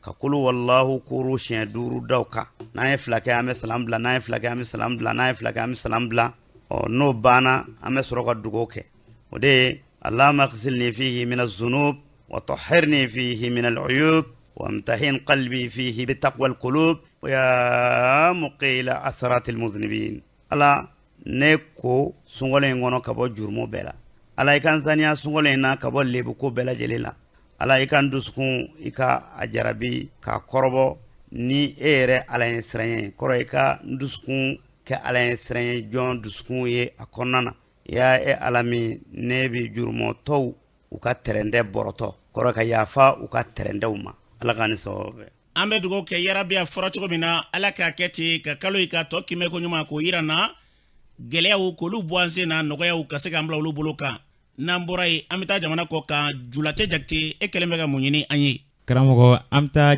ka kulu wallahu kuru siɲɛ 5 da o kan n'an ye fila kɛ an bɛ salam bila n'an ye fila kɛ an bɛ salam bila n'an ye fila kɛ an bɛ salam bila n'o banna an bɛ sɔrɔ ka dugawu kɛ o de ye allahumma ighsilni fihi min az-zunub wa tahhirni fihi min al-uyub وامتحن قلبي فيه بتقوى القلوب ويا مقيل عثرات المذنبين ala ne ko sungolo in kɔnɔ ka bɔ jurumu bɛɛ la ala i kan saniya sungolo in na ka bɔ lebu ko bɛɛ lajɛlen la ala i kan dusukun i ka a jarabi ka kɔrɔbɔ ni e yɛrɛ ala ye siran ye kɔrɔ i ka dusukun kɛ ala ye siran ye jɔn dusukun ye a kɔnɔna na ya e ala min ne bi jurumɔtɔw u ka tɛrɛndɛ bɔrɔtɔ kɔrɔ ka yafa u ka tɛrɛndɛw ma ala ka ni sababu an bɛ dugawu kɛ yarabi a fɔra cogo min na ala k'a kɛ ten ka kalo i ka tɔ kɛmɛ ko ɲuman k'o yira na gɛlɛyaw k'olu bɔ an sen na nɔgɔyaw ka se k'an bila olu bolo kan n'an bɔra yen an bɛ taa jamana kɔ kan Julatɛ Jakite e kɛlen bɛ ka mun ɲini an ye karamɔgɔ an bɛ taa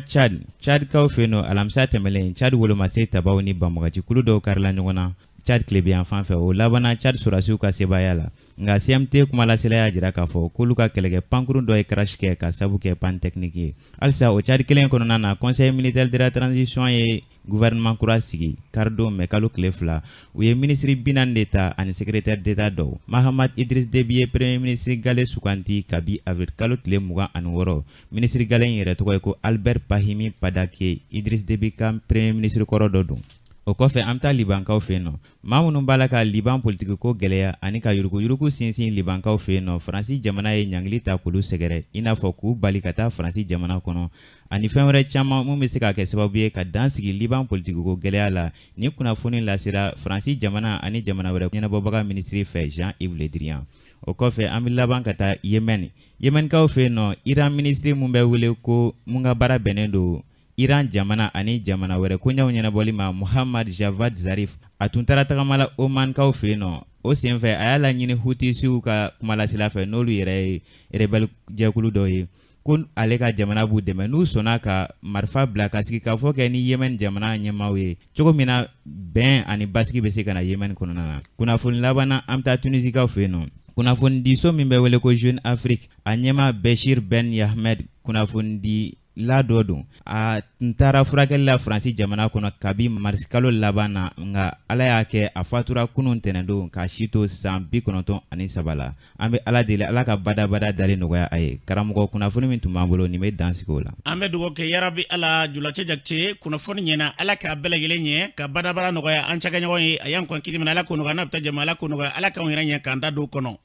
Chad kaw fɛ yen nɔ alamisa tɛmɛlen Chad wolomase tabaw ni banbagaci kulu dɔw karila ɲɔgɔn na Chad tile yan fan fɛ o labanna Chad sɔrɔdasiw ka sebaaya la nka CMT kumalasela y'a jira k'a fɔ k'olu ka kɛlɛkɛ pankurun dɔ ye crash kɛ ka sabu kɛ pan technique ye halisa o Chad kelen kɔnɔna na conseil militaire de la transition ye gouvernement kura sigi karido mɛ kalo tile 2 u ye ministre 40 de ta ani secrétaire d'état dɔw Mahamad Idriss Déby ye premier ministre Gale suganti kabi avril kalo tile 26 ministre Gale in yɛrɛ tɔgɔ ye ko Albert Pahimi Padake Idriss Déby ka premier ministre kɔrɔ dɔ don o kɔfɛ an bɛ taa libankaw fɛ yen nɔ maa minnu b'a la ka liban politiki ko gɛlɛya ani ka yuruguyurugu sinsin libankaw fɛ yen nɔ faransi jamana ye ɲangili ta k'olu sɛgɛrɛ i n'a fɔ k'u bali ka taa faransi jamana kɔnɔ ani fɛn wɛrɛ caman mun bɛ se ka kɛ sababu ye ka dan sigi liban politiki ko gɛlɛya la ni kunnafoni lasera faransi jamana ani jamana wɛrɛ ɲɛnabɔbaga minisiri fɛ Jean-Yves Le Drian o kɔfɛ an bɛ laban ka taa yemenkaw fɛ yen nɔ Iran minisiri mun bɛ wele ko mun ka baara bɛnnen don Iran jamana ani jamana wɛrɛ koɲaw ɲɛnabɔli ma Muhammad Javad Zarif a tun taara tagamala Omankaw fɛ yen nɔ o senfɛ a y'a laɲini Hutisiw ka kumalasila fɛ n'olu yɛrɛ ye rebelle jɛkulu dɔ ye ko ale ka jamana b'u dɛmɛ n'u sɔnna ka marifa bila ka sigi k'a fɔ kɛ ni Yemen jamana ɲɛmaaw ye cogo min na bɛn ani basigi bɛ se ka na Yemen kɔnɔna na kunnafoni labanna an bɛ taa Tunisikaw fɛ yen nɔ kunnafoni diso min bɛ wele ko Jeune Afrique a ɲɛma Beshir Ben Yahmed kunnafoni di la dɔ don a tun taara furakɛli la faransi jamana kɔnɔ kabi marisikalo laban na nka ala y'a kɛ a fatura kunun tɛnɛndon k'a si to san 93 la an bɛ ala deli ala ka badabada dali nɔgɔya a ye karamɔgɔ kunnafoni min tun b'an bolo nin bɛ dan sigi o la an bɛ dugawu kɛ yarabi ala Julatɛ Jakite kunnafoni ɲɛna ala k'a bɛɛ lajɛlen ɲɛ ka badabada nɔgɔya an cakɛɲɔgɔn ye a y'an kɔn kiri minna ala ko nɔgɔya n'a bɛ taa jama ala ko nɔgɔya ala k'anw yɛrɛ ɲɛ k'an da don kɔnɔ